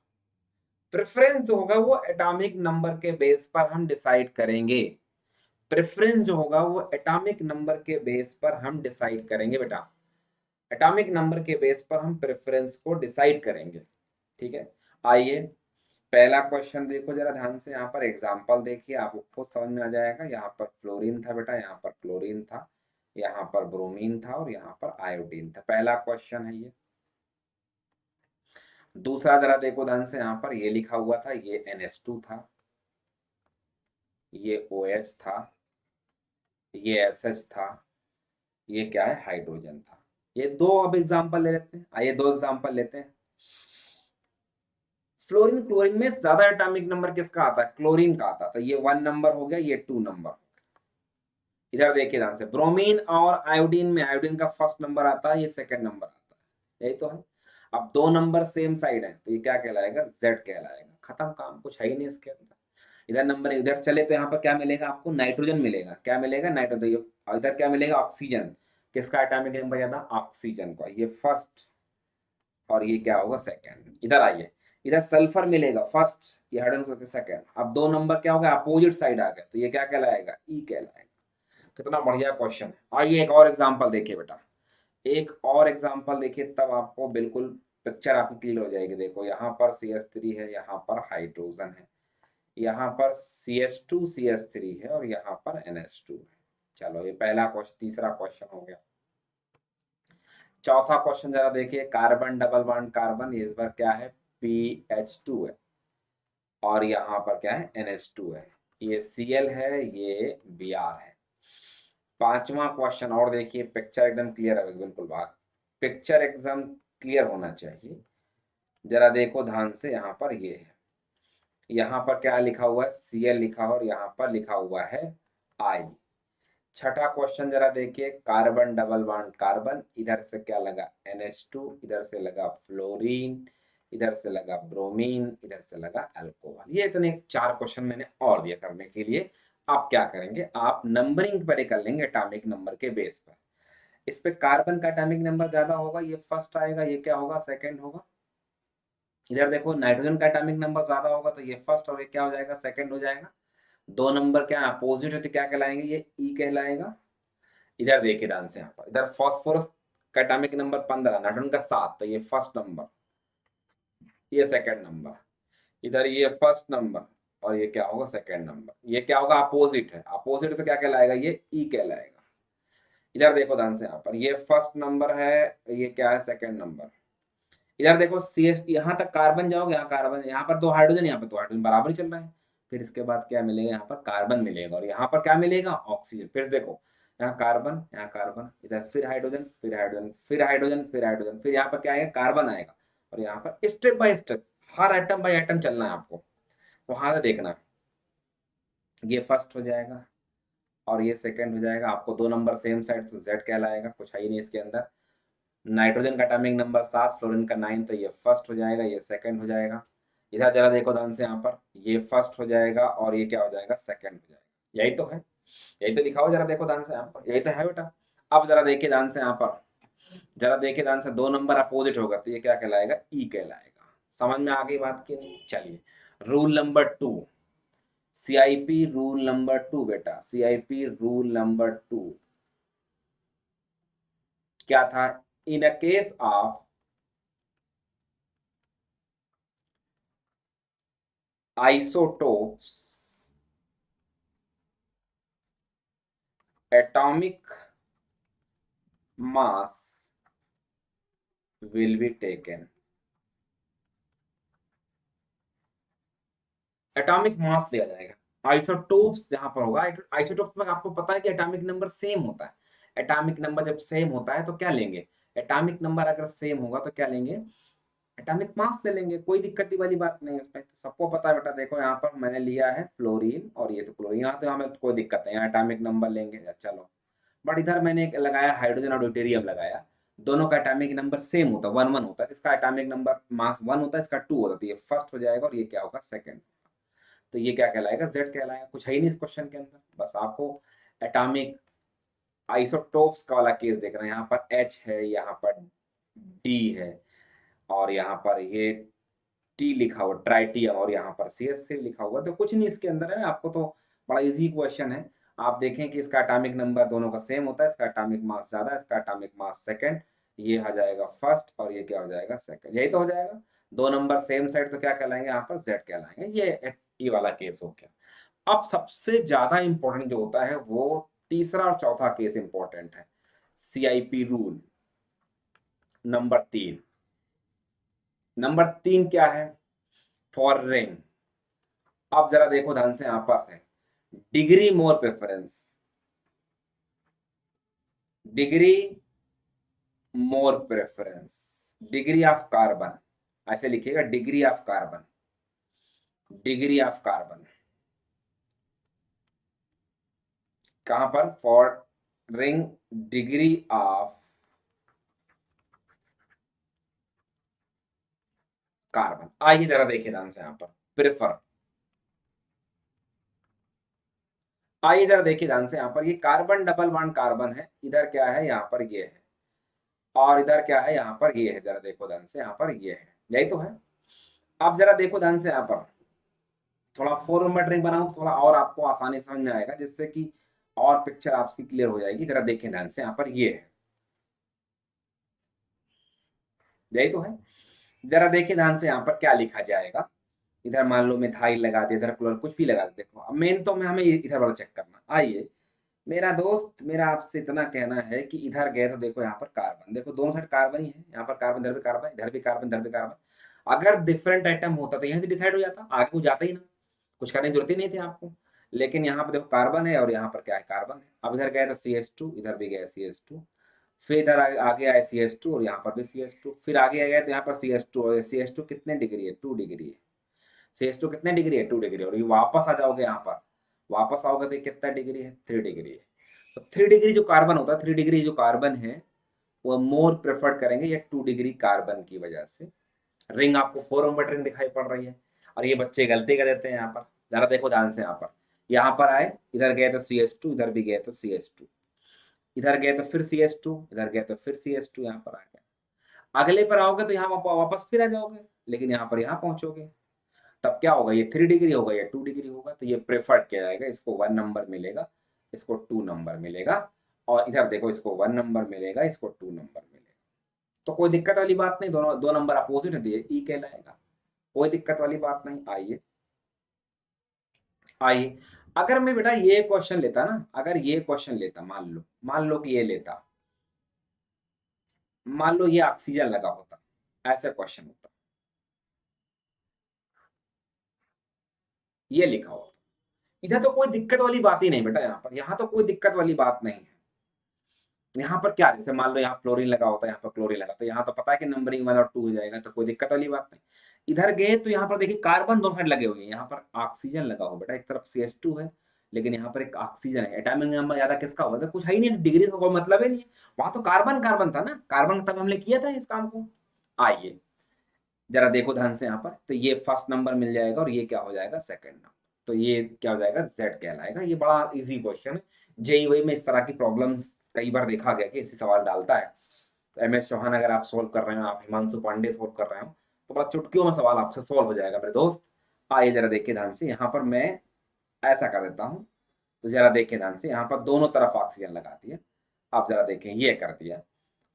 Preference जो होगा वो एटॉमिक नंबर के बेस पर हम डिसाइड करेंगे, प्रेफरेंस जो होगा वो एटॉमिक नंबर के बेस पर हम डिसाइड करेंगे बेटा, एटॉमिक नंबर के बेस पर हम प्रेफरेंस को डिसाइड करेंगे। ठीक है, आइए पहला क्वेश्चन देखो जरा ध्यान से, यहाँ पर एग्जांपल देखिए, आपको खुद समझ में आ जाएगा। यहाँ पर फ्लोरीन था बेटा, यहाँ पर क्लोरीन था, यहाँ पर ब्रोमीन था और यहाँ पर आयोडीन था, पहला क्वेश्चन है ये। दूसरा जरा देखो ध्यान से, यहाँ पर ये लिखा हुआ था, ये NH2 था, ये OH था, ये SH था, ये क्या है, हाइड्रोजन था। ये 2 अब एग्जांपल ले लेते हैं, आइए 2 एग्जांपल लेते हैं। फ्लोरीन क्लोरीन में ज्यादा एटॉमिक नंबर किसका आता है, क्लोरीन का आता है, तो ये 1 नंबर हो गया, ये 2 नंबर। इधर देखिए ध्यान से, ब्रोमीन और आयोडीन में आयोडीन का फर्स्ट नंबर आता है, ये सेकंड नंबर आता है, यही तो है। अब 2 नंबर सेम साइड है तो ये क्या कहलाएगा, जेड कहलाएगा, खत्म काम, कुछ है ही नहीं इसके अंदर। इधर नंबर इधर चले तो यहाँ पर क्या मिलेगा आपको, नाइट्रोजन मिलेगा, क्या मिलेगा, नाइट्रोजन, और इधर क्या मिलेगा, ऑक्सीजन। किसका एटॉमिक नंबर ज्यादा? ऑक्सीजन का, ये फर्स्ट और ये क्या होगा? सेकंड। इधर आइए, इधर सल्फर मिलेगा फर्स्ट, ये हाइड्रोजन सेकंड। अब दो नंबर क्या हो गया? अपोजिट साइड आ गया, तो ये क्या कहलाएगा? ई कहलाएगा। कितना बढ़िया क्वेश्चन है। आइए एक और एग्जांपल देखिए बेटा, एक और एग्जांपल देखिए, तब आपको बिल्कुल पिक्चर आपकी क्लियर हो जाएगी। देखो यहाँ पर CH3 है, यहाँ पर हाइड्रोजन है, यहाँ पर CH2 CH3 है और यहाँ पर NH2 है। चलो ये पहला क्वेश्चन, तीसरा क्वेश्चन हो गया। चौथा क्वेश्चन जरा देखिए, कार्बन डबल बॉन्ड कार्बन, इस बार क्या है? PH2 है और यहाँ पर क्या है? NH2 है। ये Cl है, ये Br है। पांचवा क्वेश्चन और देखिए, पिक्चर एकदम क्लियर है, बिल्कुल बात, पिक्चर एकदम क्लियर होना चाहिए। जरा देखो ध्यान से, यहाँ पर ये है, यहाँ पर क्या लिखा हुआ है? Cl लिखा हो और यहाँ पर लिखा हुआ है I। छठा क्वेश्चन जरा देखिए, कार्बन डबल बॉन्ड कार्बन, इधर से क्या लगा? NH2, इधर से लगा फ्लोरीन, इधर से लगा ब्रोमीन, इधर से लगा अल्कोहल। ये इतने चार क्वेश्चन मैंने और दिया करने के लिए। आप क्या करेंगे? आप नंबरिंग पर कर लेंगे एटॉमिक नंबर के बेस पर। इस पे कार्बन का एटॉमिक नंबर ज्यादा होगा, ये फर्स्ट आएगा, ये क्या होगा? सेकंड होगा। इधर देखो नाइट्रोजन का एटॉमिक नंबर ज्यादा होगा, तो ये फर्स्ट और ये क्या हो जाएगा? सेकंड हो जाएगा। दो नंबर क्या अपोजिट है तो क्या कहलाएंगे? ये ई कहलाएगा। इधर देखिए ध्यान से, यहाँ पर इधर फास्फोरस का एटॉमिक नंबर 15, नाइट्रोजन का 7, तो ये फर्स्ट नंबर, ये सेकंड नंबर। इधर ये फर्स्ट नंबर और ये क्या होगा? Second number. ये क्या होगा? अपोजिट है, अपोजिट तो क्या कहलाएगा? ये ई कहलाएगा। इधर देखो ध्यान से, यहाँ पर ये फर्स्ट नंबर है, ये क्या है? Second number. इधर देखो CS, यहाँ तक कार्बन जाओगे, यहाँ कार्बन, यहाँ पर दो हाइड्रोजन, यहाँ पर दो हाइड्रोजन बराबर ही चल रहा है। फिर इसके बाद क्या मिलेगा? यहाँ पर कार्बन मिलेगा और यहाँ पर क्या मिलेगा? ऑक्सीजन। फिर देखो यहाँ कार्बन, यहाँ कार्बन, इधर फिर हाइड्रोजन, फिर हाइड्रोजन, फिर हाइड्रोजन, फिर हाइड्रोजन, फिर यहाँ पर क्या आएगा? कार्बन आएगा। और यहाँ पर step by step her atom by atom चलना है आपको, वहां से देखना। ये फर्स्ट हो जाएगा और ये सेकंड हो जाएगा। आपको दो नंबर सेम साइड, तो Z कहलाएगा, कुछ है ही नहीं इसके अंदर। नाइट्रोजन का एटॉमिक नंबर 7, फ्लोरीन का 9, तो ये फर्स्ट हो जाएगा, ये सेकंड हो जाएगा। इधर जरा देखो ध्यान से, यहाँ पर ये फर्स्ट हो जाएगा और ये क्या हो जाएगा? सेकंड हो जाएगा। यही तो है, यही तो दिखाओ, जरा देखो ध्यान से, यहाँ पर यही तो है बेटा। अब जरा देखिए ध्यान से, यहाँ पर जरा देखिए ध्यान से, दो नंबर अपोजिट होगा तो ये क्या कहलाएगा? ई कहलाएगा। समझ में आ गई बात की नहीं? चलिए, rule number 2, CIP rule number 2 बेटा, CIP रूल नंबर 2 क्या था? In a case of isotopes, atomic mass will be taken। Atomic mass लिया जाएगा आइसोटोप्स जहां पर होगा। आइसोटोप्स में आपको पता है कि एटॉमिक नंबर सेम होता है। एटॉमिक नंबर जब सेम होता है तो क्या लेंगे? एटॉमिक नंबर अगर सेम होगा तो क्या लेंगे? एटॉमिक मास ले लेंगे। कोई दिक्कत वाली बात नहीं है इसमें, तो सबको पता है बेटा। देखो यहाँ पर मैंने लिया है फ्लोरीन और ये तो क्लोरीन, यहाँ तो हमें कोई दिक्कत नहीं, यहाँ एटॉमिक नंबर लेंगे, चलो। बट इधर मैंने एक लगाया हाइड्रोजन और ड्यूटेरियम लगाया, दोनों का एटॉमिक नंबर सेम होता है, 1 1 होता है। इसका एटॉमिक नंबर मास 1 होता है, इसका 2 होता है, तो ये फर्स्ट हो जाएगा और ये क्या होगा? सेकंड। तो ये क्या कहलाएगा? Z कहलाएगा। कुछ है ही नहीं इस क्वेश्चन के अंदर, बस आपको एटॉमिक आइसोटोप्स का वाला केस देखना है। यहाँ पर H है, यहाँ पर D है और यहाँ पर ये T लिखा हुआ ट्राइटियम और यहाँ पर CH3 लिखा हुआ, तो कुछ नहीं इसके अंदर है। आपको तो बड़ा इजी क्वेश्चन है। आप देखें कि इसका एटॉमिक नंबर दोनों का सेम होता है, इसका एटॉमिक मास ज्यादा है, इसका एटॉमिक मास सेकंड, ये आ जाएगा फर्स्ट और ये क्या हो जाएगा? सेकंड। यही तो हो जाएगा। दो नंबर सेम साइड तो क्या कहलाएंगे? यहाँ पर Z कहलाएंगे। ये वाला केस हो गया। अब सबसे ज्यादा इंपॉर्टेंट जो होता है वो तीसरा और चौथा केस इंपॉर्टेंट है। CIP rule number 3। नंबर 3 क्या है? For ring. अब जरा देखो ध्यान से, यहां पर से degree more preference, degree more preference, degree of carbon, ऐसे लिखिएगा, degree of carbon, degree of carbon कहां पर? For ring, degree of carbon. आइए जरा देखिए ध्यान से, यहां पर प्रेफर, आइए जरा देखिए ध्यान से, यहाँ पर ये कार्बन डबल बॉन्ड कार्बन है, इधर क्या है, यहाँ पर ये है, और इधर क्या है, यहाँ पर ये है। जरा देखो ध्यान से, यहाँ पर ये है, यही तो है। अब जरा देखो ध्यान से, यहाँ पर थोड़ा फोर नंबर ड्रिंक बनाऊं तो थोड़ा और आपको आसानी समझ में आएगा, जिससे कि और पिक्चर आपकी क्लियर हो जाएगी। जरा देखें ध्यान से, यहाँ पर ये है, यही तो है। जरा देखिए ध्यान से, यहाँ पर क्या लिखा जाएगा। इधर मान लो मिथाइल लगा दे, इधर क्लोर, कुछ भी लगा दे। देखो अब मेन तो में हमें इधर वाला चेक करना। आइए मेरा दोस्त, मेरा आपसे इतना कहना है कि इधर गए तो देखो यहाँ पर कार्बन, देखो दोनों साइड कार्बन ही है। यहाँ पर कार्बन, इधर भी कार्बन, इधर भी कार्बन, इधर भी कार्बन। अगर डिफरेंट आइटम होता तो यहाँ से डिसाइड हो जाता, आगे कुछ जाता ही ना, कुछ करने की जरूरत ही नहीं थी आपको। लेकिन यहाँ पर देखो कार्बन है और यहाँ पर क्या है, कार्बन है। अब इधर गए तो CH2, इधर भी गए CH2, फिर इधर आगे आए CH2 और यहाँ पर भी CH2, फिर आगे गए तो यहाँ पर CH2, और CH2 कितने डिग्री है, 2 डिग्री है। CH2 कितने डिग्री है, 2 डिग्री। और ये वापस आ जाओगे यहाँ पर, वापस आओगे तो ये कितना डिग्री है, 3 डिग्री है। तो 3 डिग्री जो कार्बन होता है, 3 डिग्री जो कार्बन है, वो मोर प्रेफर्ड करेंगे ये 2 डिग्री कार्बन की वजह से। रिंग आपको 4 नंबर रिंग दिखाई पड़ रही है। और ये बच्चे गलती कर देते हैं यहाँ पर, जरा देखो ध्यान से। यहाँ पर आए, इधर गए तो CH2, इधर भी गए तो CH2, इधर गए तो फिर CH2, इधर गए तो फिर CH2, यहाँ पर आ गए। अगले पर आओगे तो यहाँ वापस फिर आ जाओगे, लेकिन यहाँ पर यहाँ पहुंचोगे, तब क्या होगा, ये 3 डिग्री होगा, ये 2 डिग्री होगा। तो ये प्रेफर्ड किया जाएगा, इसको 1 नंबर मिलेगा, इसको 2 नंबर मिलेगा। और इधर देखो, इसको 1 नंबर मिलेगा, इसको 2 नंबर मिलेगा। तो कोई दिक्कत वाली बात नहीं, दोनों 2 नंबर अपोजिट है, ई कहलाएगा, कोई दिक्कत वाली बात नहीं। आइए आइए, अगर मैं बेटा ये क्वेश्चन लेता ना, अगर ये क्वेश्चन लेता, मान लो कि ये लेता, मान लो ये ऑक्सीजन लगा होता, ऐसा क्वेश्चन होता, ये लिखा होता, इधर तो कोई दिक्कत वाली बात ही नहीं बेटा। यहाँ पर, यहाँ तो कोई दिक्कत वाली बात नहीं है। यहाँ पर क्या, जैसे मान लो यहाँ फ्लोरीन लगा होता है, यहाँ पर क्लोरीन लगा, तो यहाँ तो पता है कि नंबरिंग 1 और 2 हो जाएगा, तो कोई दिक्कत वाली बात नहीं। इधर गए तो यहाँ पर देखिए कार्बन दोनों साइड लगे हुए हैं, यहाँ पर ऑक्सीजन लगा हो बेटा, एक तरफ CH2 है, लेकिन यहाँ पर एक ऑक्सीजन है। एटॉमिक नंबर ज्यादा किसका होगा, तो कुछ है ही नहीं, डिग्री का कोई मतलब ही नहीं है। वहां तो कार्बन कार्बन था ना, कार्बन तब हमने किया था इस काम को। आइए जरा देखो ध्यान से, यहाँ पर तो ये फर्स्ट नंबर मिल जाएगा और ये क्या हो जाएगा, सेकंड नंबर। तो ये क्या हो जाएगा, जेड कहलाएगा। ये बड़ा इजी क्वेश्चन है। जेई वही में इस तरह की प्रॉब्लम्स कई बार देखा गया कि ऐसी सवाल डालता है। तो MS चौहान अगर आप सोल्व कर रहे हो, आप हिमांशु पांडे सोल्व कर रहे हो, तो बड़ा चुटकियों में सवाल आपसे सोल्व हो जाएगा मेरे दोस्त। आइए जरा देखिए ध्यान से, यहाँ पर मैं ऐसा कर देता हूँ। तो जरा देखिए ध्यान से, यहाँ पर दोनों तरफ ऑक्सीजन लगा दिया। आप जरा देखें, ये कर दिया,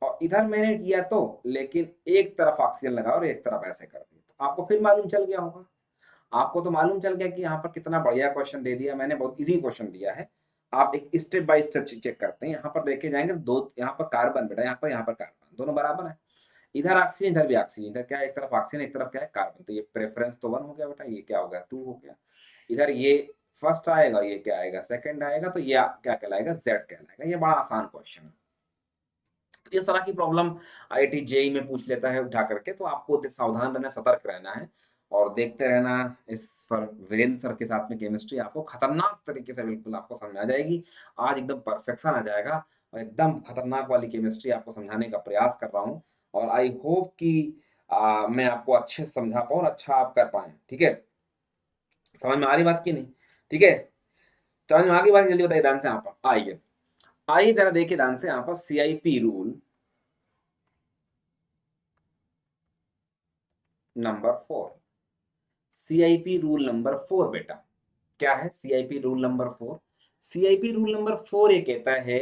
और इधर मैंने किया तो, लेकिन एक तरफ ऑक्सीजन लगा और एक तरफ ऐसे कर दिया, तो आपको फिर मालूम चल गया होगा। आपको तो मालूम चल गया कि यहाँ पर कितना बढ़िया क्वेश्चन दे दिया मैंने, बहुत इजी क्वेश्चन दिया है। आप एक स्टेप बाय स्टेप चेक करते हैं। यहाँ पर देखे जाएंगे दो, यहाँ पर कार्बन बेटा, यहाँ पर कार्बन, दोनों बराबर है। इधर ऑक्सीजन, इधर भी ऑक्सीजन, इधर क्या है, एक तरफ ऑक्सीजन, एक तरफ क्या है, कार्बन। तो ये प्रेफरेंस तो 1 हो गया बेटा, ये क्या हो गया, 2 हो गया। इधर ये फर्स्ट आएगा, ये क्या आएगा, सेकंड आएगा, तो ये क्या कहलाएगा, जेड कहलाएगा। ये बड़ा आसान क्वेश्चन है। तो इस तरह की प्रॉब्लम IIT JEE में पूछ लेता है उठा करके, तो आपको सावधान रहना, सतर्क रहना है, और देखते रहना। इस पर वीरेंद्र सर के साथ में केमिस्ट्री आपको खतरनाक तरीके से बिल्कुल आपको समझ आ जाएगी। आज एकदम परफेक्शन आ जाएगा, और एकदम खतरनाक वाली केमिस्ट्री आपको समझाने का प्रयास कर रहा हूँ। और आई होप कि मैं आपको अच्छे से समझा पाऊँ और अच्छा आप कर पाए, ठीक है। समझ में आ रही बात की नहीं, ठीक है। समझ में आ गई बात, जल्दी बताइए ध्यान से। यहाँ पर आइए, आइए जरा देखिए ध्यान से, यहाँ पर CIP rule number 4, CIP rule number 4 बेटा, क्या है CIP rule number 4? CIP rule number 4 ये कहता है,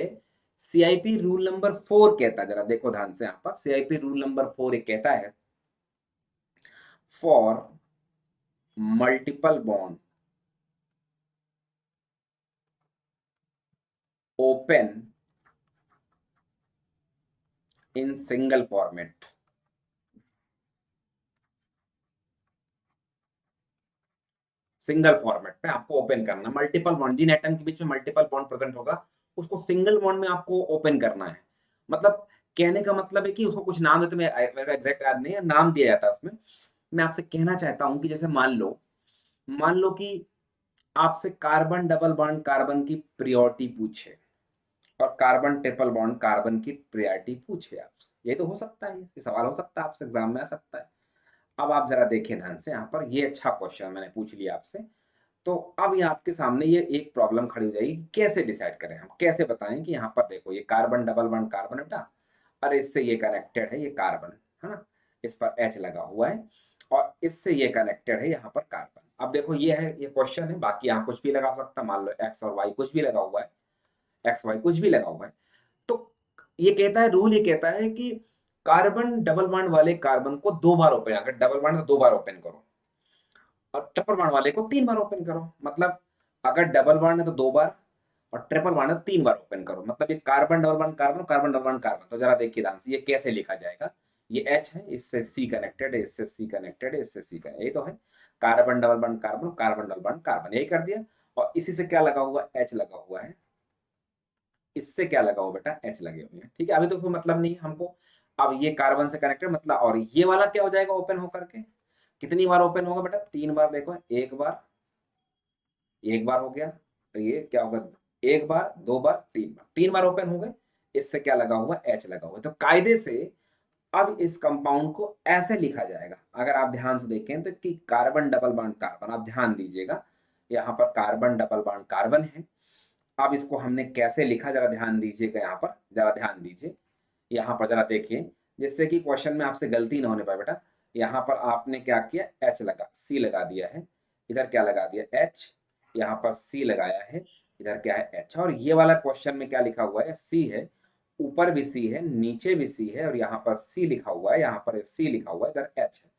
CIP रूल नंबर 4 कहता है, जरा देखो ध्यान से, यहाँ पर CIP रूल नंबर 4 ये कहता है, for multiple bond open in single format, single format में आपको ओपन करना, मल्टीपल बॉन्ड, जिन एटम के बीच में मल्टीपल बॉन्ड प्रेजेंट होगा, उसको सिंगल बॉन्ड में आपको ओपन करना है। मतलब कहने का मतलब है कि उसको कुछ नाम देते, मेरा एग्जैक्ट याद नहीं है, नाम दिया जाता है उसमें। मैं आपसे कहना चाहता हूं कि जैसे मान लो कि आपसे कार्बन डबल बॉन्ड कार्बन की प्रियोरिटी पूछे, और कार्बन ट्रिपल बॉन्ड कार्बन की प्रियोरिटी पूछे आपसे, ये तो हो सकता है, ये सवाल हो सकता है, आपसे एग्जाम में आ सकता है। अब आप जरा देखिए ध्यान से, यहाँ पर ये अच्छा क्वेश्चन मैंने पूछ लिया आपसे। तो अब ये आपके सामने ये एक प्रॉब्लम खड़ी हो जाएगी, कैसे डिसाइड करें, हम कैसे बताएं कि यहाँ पर देखो ये कार्बन डबल बॉन्ड कार्बन है बेटा, और इससे ये कनेक्टेड है ये कार्बन, है ना, इस पर H लगा हुआ है, और इससे ये कनेक्टेड है यहाँ पर कार्बन। अब देखो ये है, ये क्वेश्चन है, बाकी यहाँ कुछ भी लगा सकता, मान लो एक्स और वाई कुछ भी लगा हुआ है, एक्स वाई कुछ भी लगा हुआ है। तो ये कहता है, रूल ये कहता है कि कार्बन डबल बॉन्ड वाले कार्बन को 2 बार ओपन, अगर डबल बॉन्ड तो 2 बार ओपन करो, और ट्रिपल बॉन्ड वाले को 3 बार ओपन करो। मतलब अगर डबल बॉन्ड है तो 2 बार, और ट्रिपल बॉन्ड है तो 3 बार ओपन करो। मतलब ये carbon double bond carbon, carbon double bond carbon. तो जरा देखिए ध्यान से ये कैसे लिखा जाएगा। ये H है, इससे C कनेक्टेड है, इससे C कनेक्टेड है, इससे C कनेक्टेड, यही तो है carbon double bond carbon, carbon double bond carbon, यही कर दिया। और इसी से क्या लगा हुआ, H लगा हुआ है, इससे क्या लगा हुआ बेटा, H लगे हुए हैं। ठीक है, अभी तो कोई मतलब नहीं है हमको। अब ये कार्बन से कनेक्टेड मतलब, और ये वाला क्या हो जाएगा ओपन होकर के, कितनी बार ओपन होगा बेटा, 3 बार। देखो एक बार, एक बार हो गया, तो ये क्या होगा, 1 बार, 2 बार, 3 बार, 3 बार ओपन हो गए। इससे क्या लगा हुआ, H लगा हुआ। तो कायदे से अब इस कंपाउंड को ऐसे लिखा जाएगा, अगर आप ध्यान से देखें तो, कि कार्बन डबल बॉन्ड कार्बन, आप ध्यान दीजिएगा यहाँ पर कार्बन डबल बॉन्ड कार्बन है। अब इसको हमने कैसे लिखा, जरा ध्यान दीजिएगा, यहाँ पर जरा ध्यान दीजिए, यहाँ पर जरा देखिए, जिससे कि क्वेश्चन में आपसे गलती ना होने पाए बेटा। यहाँ पर आपने क्या किया, H लगा, C लगा दिया है, इधर क्या लगा दिया H, यहाँ पर C लगाया है, इधर क्या है H। और ये वाला क्वेश्चन में क्या लिखा हुआ है, C है, ऊपर भी C है, नीचे भी C है, और यहाँ पर C लिखा हुआ है, यहाँ पर C लिखा हुआ है, इधर H है,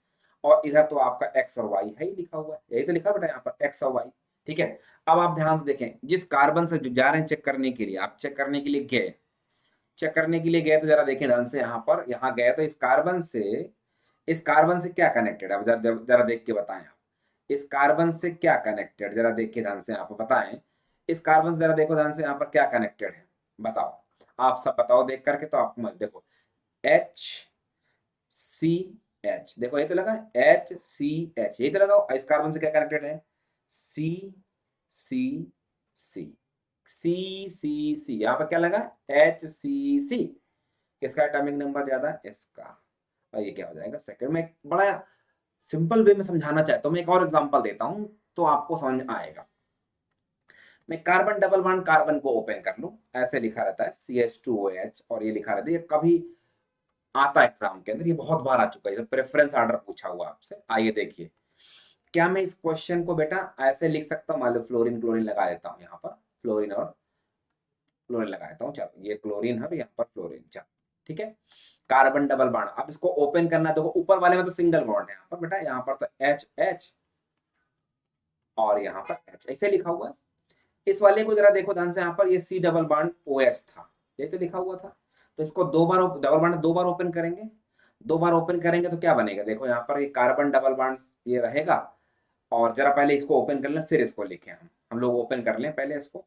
और इधर तो आपका X और Y है ही लिखा हुआ है, यही तो लिखा बेटा यहाँ पर X और Y। ठीक है, अब आप ध्यान से देखें, जिस कार्बन से जा रहे हैं चेक करने के लिए, आप चेक करने के लिए गए, चेक करने के लिए गए तो जरा देखें ध्यान से, यहाँ पर, यहाँ गए तो इस कार्बन से क्या कनेक्टेड है, अब जरा जरा देख के बताएं आप, इस कार्बन से क्या कनेक्टेड, जरा देखिए ध्यान से आप बताएं, इस कार्बन से जरा देखो ध्यान से, यहाँ पर क्या कनेक्टेड है, बताओ, आप सब बताओ देख करके, तो आपको मत देखो, H C H, देखो ये तो लगा H C H, यही तो लगाओ। इस कार्बन से क्या कनेक्टेड है, C C C C C C, यहाँ पर क्या लगा, H C C, किसका एटॉमिक नंबर ज्यादा है, इसका। और ये क्या हो जाएगा, सेकंड में। बड़ा सिंपल वे में समझाना चाहता हूँ मैं, एक और एग्जांपल देता हूँ तो आपको समझ आएगा। मैं कार्बन डबल बॉन्ड कार्बन को ओपन कर लूं, ऐसे लिखा रहता है CH2OH, और ये लिखा रहता है, ये कभी आता है एग्जाम के अंदर, ये बहुत बार आ चुका है, प्रेफरेंस ऑर्डर पूछा हुआ आपसे। आइए देखिए, क्या मैं इस क्वेश्चन को बेटा ऐसे लिख सकता हूँ, मान लो फ्लोरीन क्लोरीन लगा देता हूँ यहाँ पर, फ्लोरीन और क्लोरीन लगा देता हूँ, चलो ये क्लोरीन है, यहाँ पर फ्लोरीन, चलो ठीक है। कार्बन डबल बॉन्ड, अब इसको ओपन करना है, देखो ऊपर वाले में तो सिंगल बॉन्ड है, यहाँ पर बेटा, यहाँ पर तो H H और यहाँ पर H, ऐसे लिखा हुआ है। इस वाले को जरा देखो ध्यान से, यहाँ पर ये C डबल बॉन्ड OH था, ये तो लिखा हुआ था। तो इसको 2 बार डबल बॉन्ड 2 बार ओपन करेंगे, 2 बार ओपन करेंगे तो क्या बनेगा, देखो यहाँ पर ये कार्बन डबल बॉन्ड ये रहेगा। और जरा पहले इसको ओपन कर लें, फिर इसको लिखें, हम लोग ओपन कर लें पहले इसको।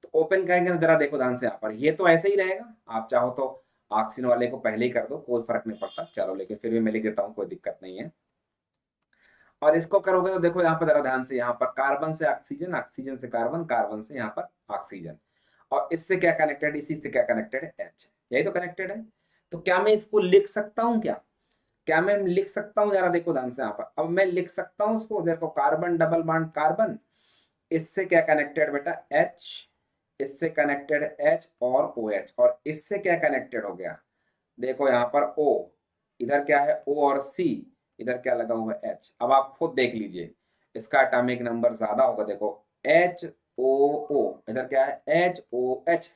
तो ओपन करेंगे तो जरा देखो ध्यान से, यहाँ पर ये तो ऐसे ही रहेगा, आप चाहो तो ऑक्सीजन वाले को पहले ही कर दो, कोई फर्क नहीं पड़ता, चलो, लेकिन फिर भी मैं लिख देता हूँ, कोई दिक्कत नहीं है। और इसको करोगे तो देखो यहाँ पर जरा ध्यान से, यहाँ पर कार्बन से ऑक्सीजन, ऑक्सीजन से कार्बन, कार्बन से यहाँ पर ऑक्सीजन, और इससे क्या कनेक्टेड, इसी से क्या कनेक्टेड है, H, यही तो कनेक्टेड है। तो क्या मैं इसको लिख सकता हूँ, क्या मैं लिख सकता हूँ, जरा देखो ध्यान से यहाँ पर, अब मैं लिख सकता हूँ उसको, देखो कार्बन डबल बॉन्ड कार्बन, इससे क्या कनेक्टेड बेटा, H, इससे कनेक्टेड H और OH, और इससे क्या कनेक्टेड हो गया, देखो यहाँ पर O, इधर क्या है O और C, इधर क्या लगा हुआ है H। अब आप खुद देख लीजिए, इसका एटॉमिक नंबर ज्यादा होगा, देखो HOO, इधर क्या है HOH,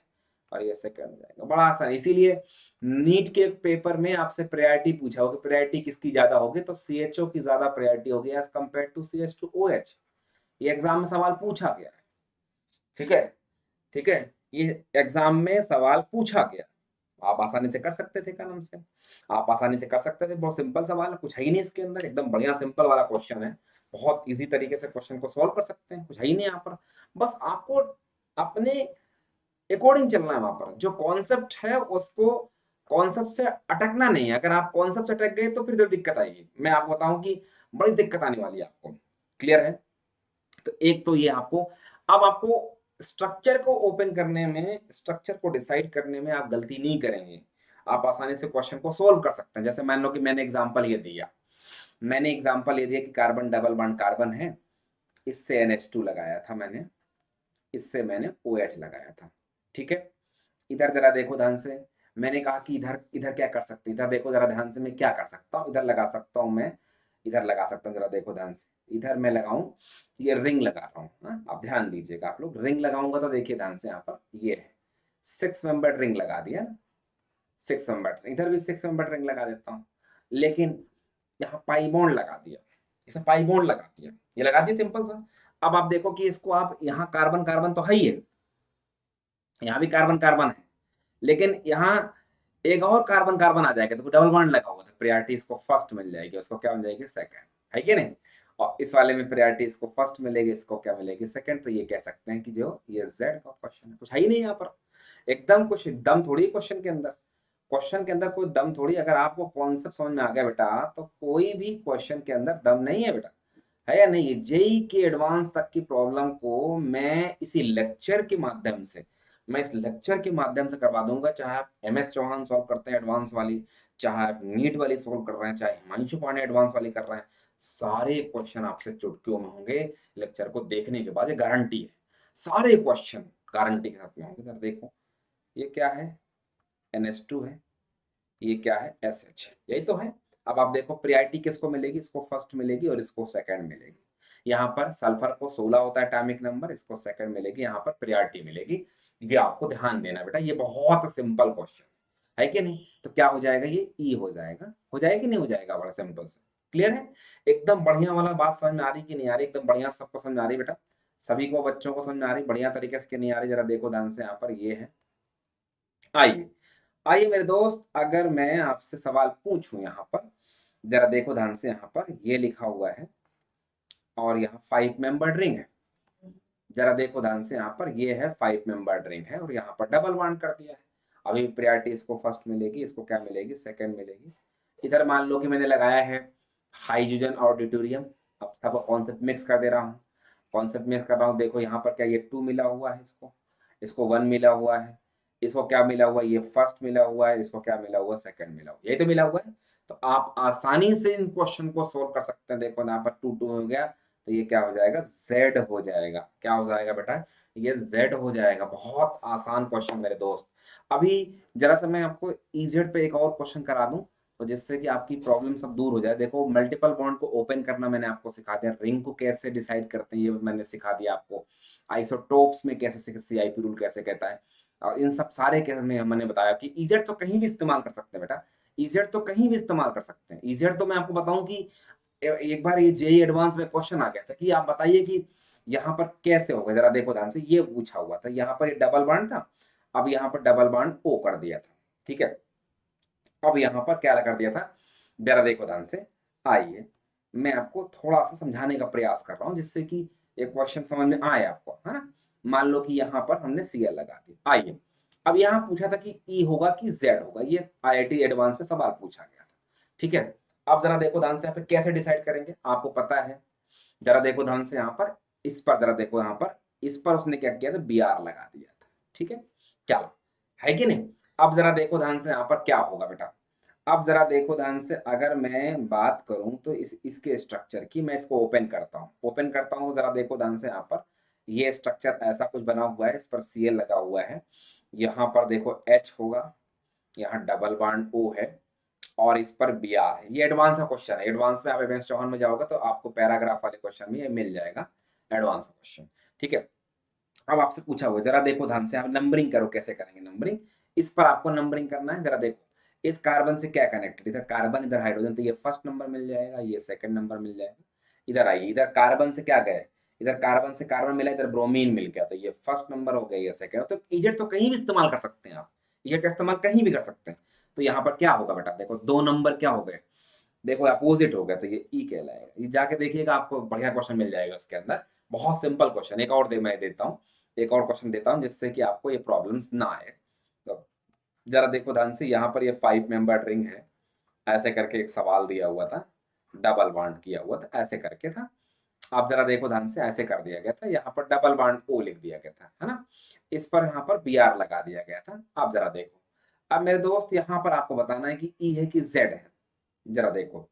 और ये सेकंड हो जाएगा, बड़ा आसान। इसीलिए नीट के पेपर में आपसे प्रायोरिटी पूछा होगा, प्रायोरिटी किसकी ज्यादा होगी, तो CHO की ज्यादा प्रायोरिटी होगी एज कंपेयर टू CH2OH। ये एग्जाम में सवाल पूछा गया है, ठीक है, ठीक है, ये एग्जाम में सवाल पूछा गया, आप आसानी से कर सकते थे, क्या नाम से, आप आसानी से कर सकते थे, बहुत सिंपल सवाल है, कुछ है ही नहीं इसके अंदर, एकदम बढ़िया सिंपल वाला क्वेश्चन है, बहुत इजी तरीके से क्वेश्चन को सॉल्व कर सकते हैं, कुछ है ही नहीं यहाँ पर। बस आपको अपने अकॉर्डिंग चलना है, वहां पर जो कॉन्सेप्ट है उसको, कॉन्सेप्ट से अटकना नहीं है, अगर आप कॉन्सेप्ट से अटक गए तो फिर दिक्कत आएगी, मैं आपको बताऊं कि बड़ी दिक्कत आने वाली है आपको। क्लियर है, तो एक तो ये आपको, अब आपको स्ट्रक्चर को ओपन करने में, स्ट्रक्चर को डिसाइड करने में आप गलती नहीं करेंगे, आप आसानी से क्वेश्चन को सोल्व कर सकते हैं। जैसे मान लो कि मैंने एग्जांपल ये दिया कि कार्बन डबल बॉन्ड कार्बन है, इससे NH2 लगाया था मैंने, इससे मैंने OH लगाया था। ठीक है, इधर जरा देखो ध्यान से, मैंने कहा कि इधर इधर क्या कर सकते हैं, इधर देखो जरा ध्यान से, मैं क्या कर सकता हूँ, इधर लगा सकता हूँ मैं, इधर लगा सकता हूँ, जरा देखो ध्यान से, इधर मैं लगाऊं, ये रिंग लगा रहा हूँ। हाँ, आप ध्यान दीजिएगा, आप लोग रिंग लगाऊंगा तो देखिए ध्यान से, यहाँ पर ये है 6 मेंबर्ड रिंग लगा दिया ना, 6 मेंबर्ड, इधर भी 6 मेंबर्ड रिंग लगा देता हूँ, लेकिन यहाँ पाई बॉन्ड लगा दिया, इसमें पाई बॉन्ड लगा दिया, ये लगा दिया सिंपल सा। अब आप देखो कि इसको आप यहाँ कार्बन कार्बन तो है ही है, यहाँ भी कार्बन कार्बन है, लेकिन यहाँ एक और कार्बन कार्बन आ जाएगा, तो डबल बॉन्ड लगा हुआ था, प्रायोरिटी इसको फर्स्ट मिल जाएगी, उसको क्या मिल जाएगी, सेकंड, है कि नहीं। और इस वाले में प्रायोरिटी इसको फर्स्ट मिलेगी, इसको क्या मिलेगी, सेकंड। तो ये कह सकते हैं कि जो ये जेड का क्वेश्चन है, कुछ है ही नहीं यहाँ पर, एकदम कुछ दम थोड़ी क्वेश्चन के अंदर, क्वेश्चन के अंदर कोई दम थोड़ी। अगर आपको कॉन्सेप्ट समझ में आ गया बेटा, तो कोई भी क्वेश्चन के अंदर दम नहीं है बेटा, है या नहीं। जेई के एडवांस तक की प्रॉब्लम को मैं इसी लेक्चर के माध्यम से, मैं इस लेक्चर के माध्यम से करवा दूंगा, चाहे आप MS चौहान सॉल्व करते हैं एडवांस वाली, चाहे आप नीट वाली सॉल्व कर रहे हैं, चाहे हिमांशु पांडे एडवांस वाली कर रहे हैं, सारे क्वेश्चन आपसे चुटकियों में होंगे लेक्चर को देखने के बाद, ये गारंटी है, सारे क्वेश्चन गारंटी के साथ में होंगे। सर देखो ये क्या है, NH2 है, ये क्या है, SH, यही तो है। अब आप देखो प्रायोरिटी किसको मिलेगी, इसको फर्स्ट मिलेगी और इसको सेकंड मिलेगी। यहाँ पर सल्फर को 16 होता है एटॉमिक नंबर, इसको सेकंड मिलेगी, यहाँ पर प्रायोरिटी मिलेगी। ये आपको ध्यान देना बेटा, ये बहुत सिंपल क्वेश्चन है कि नहीं। तो क्या हो जाएगा, ये ई हो जाएगा, हो जाएगा कि नहीं हो जाएगा, बड़ा सिंपल से क्लियर है। एकदम बढ़िया वाला बात समझ में आ रही कि नहीं आ रही, एकदम बढ़िया सबको समझ में आ रही बेटा, सभी को बच्चों को समझ में आ रही बढ़िया तरीके से कि नहीं आ रही, जरा देखो ध्यान से, यहाँ पर ये है। आइए आइए मेरे दोस्त, अगर मैं आपसे सवाल पूछूं यहाँ पर, जरा देखो ध्यान से, यहाँ पर ये लिखा हुआ है और यहाँ 5 मेंबर्ड रिंग है, जरा देखो ध्यान से, यहाँ पर ये है 5 मेंबर्ड रिंग है और यहाँ पर डबल बॉन्ड कर दिया है। अभी प्रायोरिटी इसको फर्स्ट मिलेगी, इसको क्या मिलेगी, सेकंड मिलेगी। इधर मान लो कि मैंने लगाया है हाइड्रोजन और ड्यूटेरियम, अब सब कॉन्सेप्ट मिक्स कर दे रहा हूँ, कॉन्सेप्ट मिक्स कर रहा हूँ। देखो यहाँ पर क्या, ये 2 मिला हुआ है, इसको इसको 1 मिला हुआ है, इसको क्या मिला हुआ है, ये फर्स्ट मिला हुआ है, इसको क्या मिला हुआ है, सेकंड मिला हुआ है, यही तो मिला हुआ है। तो आप आसानी से इन क्वेश्चन को सोल्व कर सकते हैं। देखो यहाँ पर 2 2 हो गया, तो ये क्या हो जाएगा, जेड हो जाएगा। क्या हो जाएगा बेटा, ये जेड हो जाएगा। बहुत आसान क्वेश्चन मेरे दोस्त। अभी जरा सा मैं आपको इजेड पे एक और क्वेश्चन करा दूं, तो जिससे कि आपकी प्रॉब्लम सब दूर हो जाए। देखो मल्टीपल बॉन्ड को ओपन करना मैंने आपको सिखा दिया, रिंग को कैसे डिसाइड करते हैं ये मैंने सिखा दिया आपको, आइसोटोप्स में कैसे CIP रूल कैसे कहता है, और इन सब सारे केस में मैंने बताया कि इजेड तो कहीं भी इस्तेमाल कर सकते हैं बेटा, इजेड तो कहीं भी इस्तेमाल कर सकते हैं। इजेड तो मैं आपको बताऊं कि एक बार ये जेई एडवांस में क्वेश्चन आ गया था कि आप बताइए कि यहाँ पर कैसे होगा, जरा देखो ध्यान से, ये पूछा हुआ था, यहाँ पर ये डबल बॉन्ड था, अब यहाँ पर डबल बॉन्ड ओ कर दिया था। ठीक है, अब यहाँ पर क्या कर दिया था, जरा देखो ध्यान से। आइए मैं आपको थोड़ा सा समझाने का प्रयास कर रहा हूँ, जिससे कि एक क्वेश्चन समझ में आए आपको, है ना। मान लो कि यहाँ पर हमने Cl लगा दी। आइए अब यहाँ पूछा था कि ई होगा कि जेड होगा, ये IIT एडवांस में सवाल पूछा गया था। ठीक है, अब जरा देखो ध्यान से, यहाँ पे कैसे डिसाइड करेंगे आपको पता है, जरा देखो ध्यान से, यहाँ पर इस पर जरा देखो, यहाँ पर इस पर उसने क्या किया था, BR लगा दिया था। ठीक है, चलो, है कि नहीं। अब जरा देखो ध्यान से, यहाँ पर क्या होगा बेटा, अब जरा देखो ध्यान से, अगर मैं बात करूं तो इसके स्ट्रक्चर की, मैं इसको ओपन करता हूं, ओपन करता हूं तो जरा देखो ध्यान से, यहाँ पर ये स्ट्रक्चर ऐसा कुछ बना हुआ है, इस पर Cl लगा हुआ है, यहाँ पर देखो H होगा, यहाँ डबल बॉन्ड O है और इस पर BR है। ये एडवांस का क्वेश्चन है, एडवांस में आप MS चौहान में जाओगे तो आपको पैराग्राफ वाले क्वेश्चन में ये मिल जाएगा, एडवांस क्वेश्चन। ठीक है, अब आपसे पूछा हुआ, जरा देखो ध्यान से, आप नंबरिंग करो, कैसे करेंगे नंबरिंग, इस पर आपको नंबरिंग करना है। जरा देखो इस कार्बन से क्या कनेक्टेड, इधर कार्बन इधर हाइड्रोजन, तो ये फर्स्ट नंबर मिल जाएगा, ये सेकंड नंबर मिल जाएगा। इधर आइए, इधर कार्बन से क्या गए, इधर कार्बन से कार्बन मिला, इधर ब्रोमीन मिल गया, तो ये फर्स्ट नंबर हो गया, ये सेकंड। तो इजेड तो कहीं भी इस्तेमाल कर सकते हैं आप, इजेड का इस्तेमाल कहीं भी कर सकते हैं। तो यहाँ पर क्या होगा बेटा, देखो 2 नंबर क्या हो गए, देखो अपोजिट हो गया, तो ये ई कहलाएगा। ये जाके देखिएगा, आपको बढ़िया क्वेश्चन मिल जाएगा उसके अंदर, बहुत सिंपल क्वेश्चन। एक और मैं देता हूँ, एक और क्वेश्चन देता हूँ, जिससे कि आपको ये प्रॉब्लम्स ना आए। तो जरा देखो ध्यान से, यहाँ पर ये 5 मेंबर्ड रिंग है, ऐसे करके एक सवाल दिया हुआ था, डबल बॉन्ड किया हुआ था, ऐसे करके था। आप जरा देखो ध्यान से, ऐसे कर दिया गया था, यहाँ पर डबल बॉन्ड ओ लिख दिया गया था, है ना, इस पर यहाँ पर BR लगा दिया गया था। आप जरा देखो, अब मेरे दोस्त यहाँ पर आपको बताना है कि ई है कि जेड है। जरा देखो,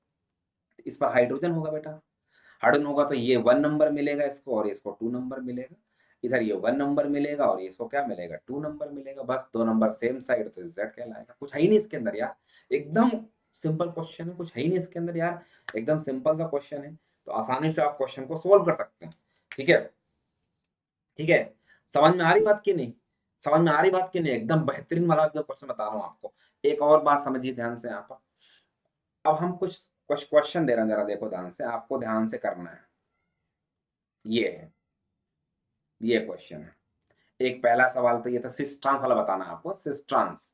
इस पर हाइड्रोजन होगा बेटा, हाइड्रोजन होगा तो ये 1 नंबर मिलेगा इसको और इसको 2 नंबर मिलेगा, इधर ये 1 नंबर मिलेगा और इसको क्या मिलेगा 2 नंबर मिलेगा, बस 2 नंबर सेम साइड तो Z कहलाएगा। कुछ है ही नहीं इसके अंदर यार, एकदम सिंपल क्वेश्चन है, कुछ है ही नहीं इसके अंदर यार, एकदम सिंपल सा क्वेश्चन है, तो आसानी से आप क्वेश्चन को सोल्व कर सकते हैं। ठीक है, ठीक है, समझ में आ रही बात की नहीं, समझ में आ रही बात की नहीं, एकदम बेहतरीन वाला जो क्वेश्चन बता रहा हूँ आपको। एक और बात समझिए ध्यान से यहाँ पर, अब हम कुछ कुछ क्वेश्चन दे रहे हैं, जरा देखो ध्यान से, आपको ध्यान से करना है। ये है, ये क्वेश्चन है, एक पहला सवाल तो ये था, सिस्ट्रांस वाला बताना है आपको, सिस्ट्रांस।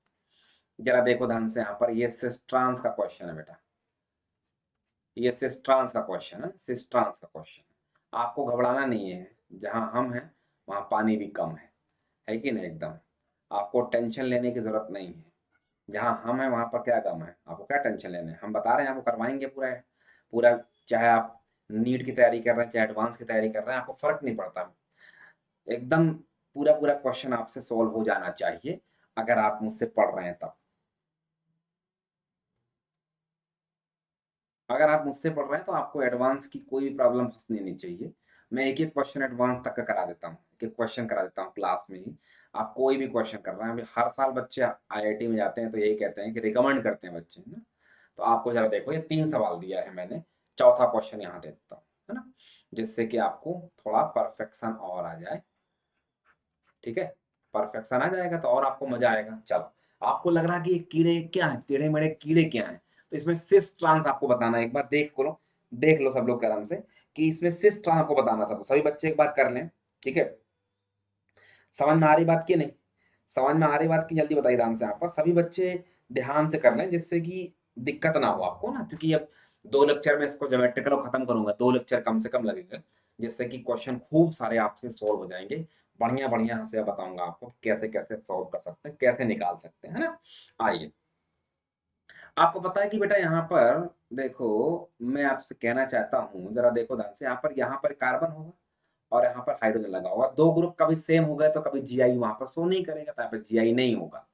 जरा देखो ध्यान से यहाँ पर, ये सिस्ट्रांस का क्वेश्चन है बेटा, ये सिस्ट्रांस का क्वेश्चन है, सिस्ट्रांस का क्वेश्चन है। आपको घबराना नहीं है, जहां हम हैं वहां पानी भी कम है कि नहीं, एकदम आपको टेंशन लेने की जरूरत नहीं है। जहां हम हैं वहां पर क्या गम है, आपको क्या टेंशन लेने हैं, हम बता रहे हैं आपको, करवाएंगे पूरा पूरा, चाहे आप नीट की तैयारी कर रहे हैं चाहे एडवांस की तैयारी कर रहे हैं, आपको फर्क नहीं पड़ता, एकदम पूरा पूरा क्वेश्चन आपसे सॉल्व हो जाना चाहिए अगर आप मुझसे पढ़ रहे हैं तब। अगर आप मुझसे पढ़ रहे हैं तो आपको एडवांस की कोई भी प्रॉब्लम फंसनी नहीं चाहिए। मैं एक एक क्वेश्चन एडवांस तक का करा देता हूँ, एक एक क्वेश्चन करा देता हूँ क्लास में ही। आप कोई भी क्वेश्चन कर रहे हैं, अभी हर साल बच्चे आईआईटी में जाते हैं तो यही कहते हैं कि रिकमेंड करते हैं बच्चे, है ना। तो आपको जरा देखो, ये 3 सवाल दिया है मैंने, चौथा क्वेश्चन यहाँ दे देता हूँ, है ना, जिससे कि आपको थोड़ा परफेक्शन और आ जाए। ठीक है, परफेक्शन आ जाएगा तो और आपको मजा आएगा। चलो, आपको लग रहा है कि ये कीड़े क्या है, टेढ़े मेढ़े कीड़े क्या हैं, तो इसमें सिस ट्रांस आपको बताना है। एक बार देख लो सब लोग आराम से, कि इसमें सिस ट्रांस आपको बताना, सब सभी बच्चे एक बार कर लें। ठीक है, समझ में आ रही बात की नहीं, समझ में आ रही बात की, जल्दी बताइए ध्यान से, आप सभी बच्चे ध्यान से कर लें, जिससे कि दिक्कत ना हो आपको ना, क्योंकि अब 2 लेक्चर में इसको ज्योमेट्रिकल खत्म करूंगा, 2 लेक्चर कम से कम लगेगा, जिससे कि क्वेश्चन खूब सारे आपसे सोल्व हो जाएंगे। बढ़िया बढ़िया से बताऊंगा आपको कैसे कैसे सोल्व कर सकते हैं, कैसे निकाल सकते हैं, है ना। आइए, आपको पता है कि बेटा यहाँ पर देखो, मैं आपसे कहना चाहता हूँ, जरा देखो ध्यान से, यहाँ पर कार्बन होगा और यहाँ पर हाइड्रोजन लगा होगा, 2 ग्रुप कभी सेम हो गए तो कभी जीआई वहां पर शो नहीं करेगा, तो यहाँ पर जीआई नहीं होगा।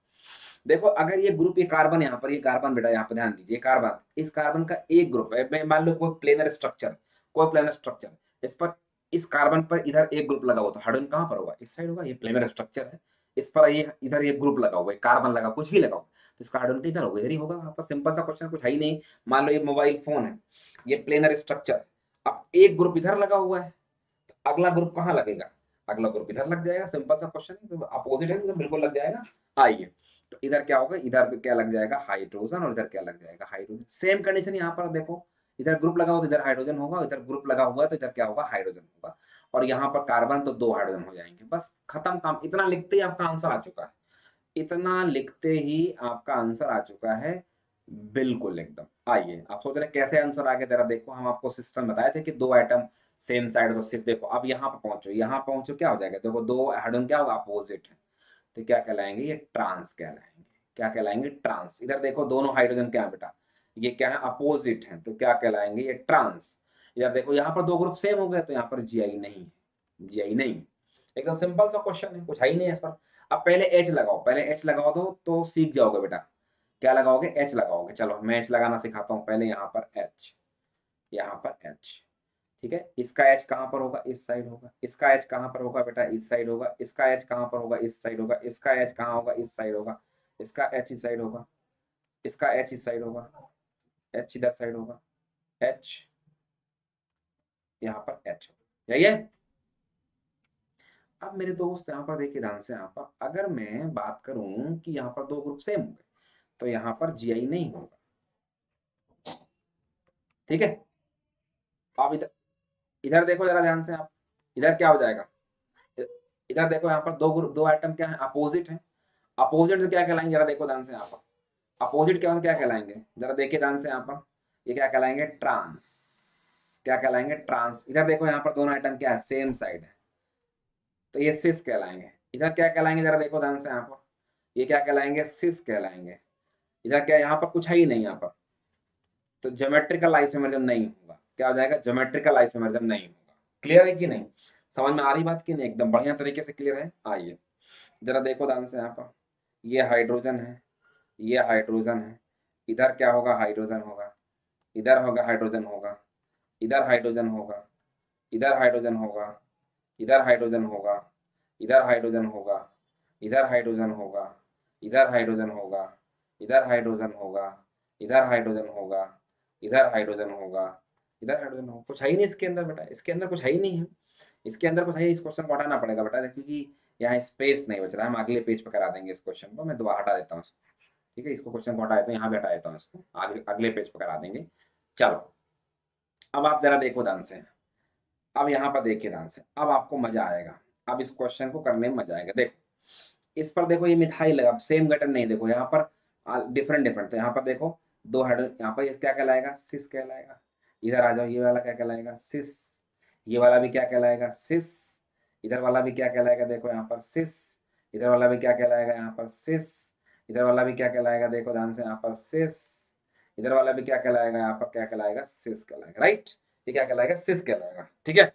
देखो, अगर ये ग्रुप, ये कार्बन, यहाँ पर ये कार्बन बेटा, यहाँ पर ध्यान दीजिए, कार्बन, इस कार्बन का एक ग्रुप है, मैं मान लो कोई प्लेनर स्ट्रक्चर, कोई प्लेनर स्ट्रक्चर, इस पर, इस कार्बन पर इधर एक ग्रुप लगा हुआ, तो हाइड्रोजन कहाँ पर होगा, इस साइड होगा, ये प्लेनर स्ट्रक्चर है, इस पर ये इधर ये ग्रुप लगा हुआ है, कार्बन लगा, कुछ भी लगा हुआ, तो इसका हाइड्रोजन तो इधर होगा, इधर ही होगा। वहां पर सिंपल सा क्वेश्चन, कुछ है ही नहीं। मान लो ये मोबाइल फोन है, ये प्लेनर स्ट्रक्चर, अब एक ग्रुप इधर लगा हुआ है, अगला ग्रुप कहाँ लगेगा, अगला ग्रुप इधर लग जाएगा, सिंपल सा क्वेश्चन है, तो अपोजिट है तो बिल्कुल लग जाएगा। आइए, तो इधर क्या होगा, इधर पे क्या लग जाएगा हाइड्रोजन, और इधर क्या लग जाएगा हाइड्रोजन। सेम कंडीशन यहाँ पर देखो, इधर ग्रुप लगा हुआ तो इधर हाइड्रोजन होगा, इधर ग्रुप लगा हुआ है तो इधर क्या होगा हाइड्रोजन होगा, और यहाँ पर कार्बन तो 2 हाइड्रोजन हो जाएंगे, बस खत्म काम। इतना लिखते ही आपका आंसर आ चुका है, इतना लिखते ही आपका आंसर आ चुका है, बिल्कुल एकदम। आइए, आप सोच रहे कैसे आंसर आ गया, जरा देखो, हम आपको सिस्टम बताए थे कि 2 आइटम सेम साइड, तो सिर्फ देखो, अब यहाँ पर पहुंचो, यहाँ पहुंचो, क्या हो जाएगा, देखो 2 हाइड्रोजन क्या होगा, अपोजिट है, तो क्या कहलाएंगे, ये ट्रांस कहलाएंगे, क्या कहलाएंगे, ट्रांस। इधर देखो, दोनों हाइड्रोजन क्या है बेटा, ये क्या है, अपोजिट है, तो क्या कहलाएंगे, ये ट्रांस। इधर देखो, यहाँ पर 2 ग्रुप सेम हो गए, तो यहाँ पर जीआई नहीं है, जीआई नहीं। एकदम सिंपल सा क्वेश्चन है, कुछ है ही नहीं इस पर। अब पहले एच लगाओ, पहले एच लगा दो तो सीख जाओगे बेटा, क्या लगाओगे, एच लगाओगे। चलो, मैं एच लगाना सिखाता हूँ, पहले यहाँ पर एच, यहाँ पर एच। ठीक है, इसका एच कहाँ पर होगा, इस साइड होगा, इसका एच कहाँ पर होगा बेटा, इस साइड होगा, इसका एच कहाँ पर होगा, इस साइड होगा, इसका एच कहाँ होगा, इस साइड होगा, इसका एच इस साइड होगा, इसका एच इस साइड होगा, एच इधर साइड होगा, एच यहाँ पर एच होगा, यही है। अब मेरे दोस्त यहाँ पर देखिए ध्यान से, यहाँ पर अगर मैं बात करूं कि यहाँ पर 2 ग्रुप सेम हो गए, तो यहाँ पर जीआई नहीं होगा। ठीक है, अब इधर, इधर देखो जरा ध्यान से आप, इधर क्या हो जाएगा, इधर देखो, यहाँ पर 2 ग्रुप, 2 आइटम क्या है, अपोजिट है, अपोजिट से क्या कहलाएंगे, जरा देखो ध्यान से यहाँ पर, अपोजिट क्या क्या कहलाएंगे, जरा देखिए ध्यान से यहाँ पर, ये क्या कहलाएंगे, ट्रांस, क्या कहलाएंगे, ट्रांस। इधर देखो, यहाँ पर दोनों आइटम क्या है, सेम साइड है, तो ये सिस कहलाएंगे। इधर क्या कहलाएंगे, जरा देखो ध्यान से यहाँ पर, ये क्या कहलाएंगे, सिस कहलाएंगे। इधर क्या, यहाँ पर कुछ है ही नहीं यहाँ पर, तो ज्योमेट्रिकल आइसोमरिज्म नहीं होगा, क्या हो जाएगा, ज्योमेट्रिकल आइसोमरिज्म नहीं होगा। क्लियर है कि नहीं, समझ में आ रही बात की नहीं, एकदम बढ़िया तरीके से क्लियर है। आइए, जरा देखो ध्यान से यहाँ पर, ये हाइड्रोजन है, ये हाइड्रोजन है, इधर क्या होगा, हाइड्रोजन होगा, इधर होगा हाइड्रोजन होगा, इधर हाइड्रोजन होगा, इधर हाइड्रोजन होगा, इधर हाइड्रोजन होगा, इधर हाइड्रोजन होगा, इधर हाइड्रोजन होगा, इधर हाइड्रोजन होगा, इधर हाइड्रोजन होगा, इधर हाइड्रोजन होगा, इधर हाइड्रोजन होगा, इधर हाइड्रोजन होगा। कुछ है ही नहीं इसके अंदर बेटा, इसके अंदर कुछ है ही नहीं है, इसके अंदर कुछ है ही। इस क्वेश्चन को हटाना पड़ेगा बेटा, क्योंकि यहाँ स्पेस नहीं बच रहा है। हम अगले पेज पे करा देंगे इस क्वेश्चन को, मैं दोबारा हटा देता हूँ इसको। ठीक है, इसको क्वेश्चन को हटा देता हूँ, यहाँ पे हटा देता हूँ इसको, आगे अगले पेज पे करा देंगे। चलो अब आप जरा देखो ध्यान से, अब यहाँ पर देखिए ध्यान से, अब आपको मजा आएगा। अब इस क्वेश्चन को करने में मजा आएगा। देखो इस पर देखो, ये मिथाइल लगा, सेम गठन नहीं, देखो यहाँ पर डिफरेंट डिफरेंट। तो यहाँ पर देखो दो हाइड्रोजन, यहाँ पर ये क्या कहलाएगा, सिस कहलाएगा। इधर आ जाओ, ये वाला क्या कहलाएगा, सिस। ये वाला भी क्या कहलाएगा, सिस। इधर वाला भी क्या कहलाएगा, देखो यहाँ पर सिस। इधर वाला भी क्या कहलाएगा, यहाँ पर सिस। इधर वाला भी क्या कहलाएगा, देखो ध्यान से, यहाँ पर सिस। इधर वाला भी क्या कहलाएगा, यहाँ पर क्या कहलाएगा, सिस कहलाएगा। राइट, ये क्या कहलाएगा, सिस कहलाएगा। ठीक है,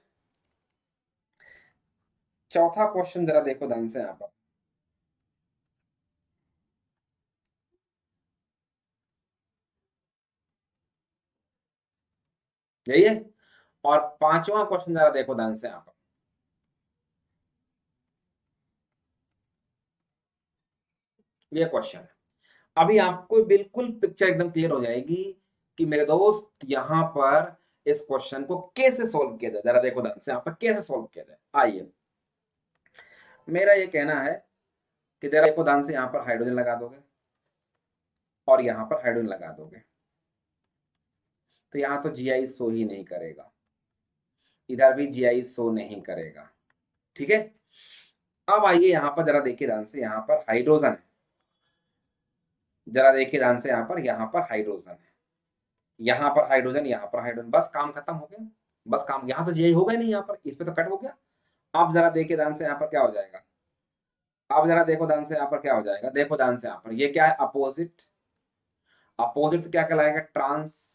चौथा क्वेश्चन जरा देखो ध्यान से यहाँ पर। यही है। और पांचवा क्वेश्चन जरा देखो ध्यान से यहाँ पर। ये क्वेश्चन अभी आपको बिल्कुल पिक्चर एकदम क्लियर हो जाएगी कि मेरे दोस्त यहाँ पर इस क्वेश्चन को कैसे सोल्व किया जाए। जरा देखो ध्यान से यहाँ पर कैसे सोल्व किया जाए। आइए, मेरा ये कहना है कि जरा देखो ध्यान से, यहाँ पर हाइड्रोजन लगा दोगे और यहाँ पर हाइड्रोजन लगा दोगे, तो यहाँ तो जीआई शो ही नहीं करेगा, इधर भी जीआई शो नहीं करेगा। ठीक है, अब आइए यहाँ पर जरा देखिए ध्यान से, यहाँ पर हाइड्रोजन है। जरा देखिए ध्यान से, यहाँ पर हाइड्रोजन है, यहाँ पर हाइड्रोजन, यहाँ पर हाइड्रोजन, बस काम खत्म हो गया। बस काम, यहाँ तो जीआई होगा ही नहीं, यहाँ पर इस पे तो कट हो गया। अब जरा देखिए ध्यान से, यहाँ पर क्या हो जाएगा। अब जरा देखो ध्यान से, यहाँ पर क्या हो जाएगा, देखो ध्यान से, यहाँ पर ये क्या है, अपोजिट। अपोजिट क्या कहलाएगा, ट्रांस।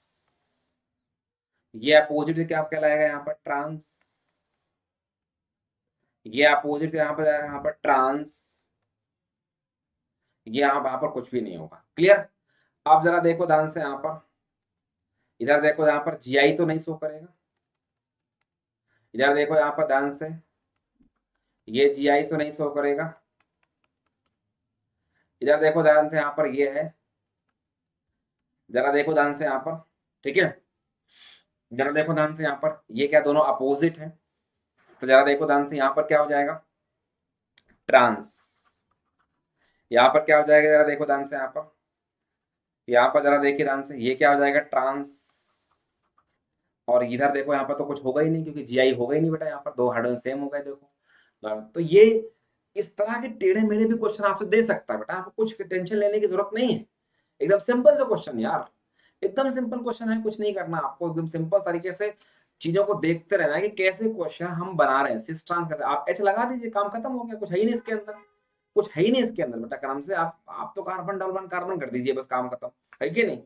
ये अपोजिट क्या कहलाएगा, यहाँ पर ट्रांस। ये अपोजिट यहाँ पर ट्रांस। ये यहाँ पर कुछ भी नहीं होगा। क्लियर। अब जरा देखो ध्यान से, यहाँ पर इधर देखो, यहाँ पर जीआई तो नहीं शो करेगा। इधर देखो यहाँ पर ध्यान से, ये जीआई तो नहीं शो करेगा। इधर देखो ध्यान से, यहाँ पर ये है। जरा देखो ध्यान से यहाँ पर। ठीक है, जरा देखो ध्यान से, यहाँ पर ये क्या, दोनों अपोजिट है। तो जरा देखो ध्यान से, यहाँ पर क्या हो जाएगा, ट्रांस। यहाँ पर क्या हो जाएगा, जरा देखो ध्यान से, यहाँ पर, यहाँ पर जरा देखिए ध्यान से, ये क्या हो जाएगा, ट्रांस। और इधर देखो, यहाँ पर तो कुछ होगा ही नहीं, क्योंकि जीआई होगा ही नहीं बेटा, यहाँ पर दो हाइड्रोजन सेम हो गए। देखो तो ये इस तरह के टेढ़े मेढ़े भी क्वेश्चन आपसे दे सकता है बेटा, आपको कुछ टेंशन लेने की जरूरत नहीं है। एकदम सिंपल सा क्वेश्चन यार, एकदम सिंपल क्वेश्चन है, कुछ नहीं करना आपको, एकदम सिंपल तरीके से चीजों को देखते रहना है कि कैसे क्वेश्चन हम बना रहे हैं। सिस ट्रांस कैसे, आप एच लगा दीजिए, काम खत्म हो गया। कुछ है ही नहीं इसके अंदर, कुछ है ही नहीं इसके अंदर बेटा। क्रम से आप तो कार्बन डबल बॉन्ड कार्बन कर दीजिए, बस काम खत्म। है कि नहीं,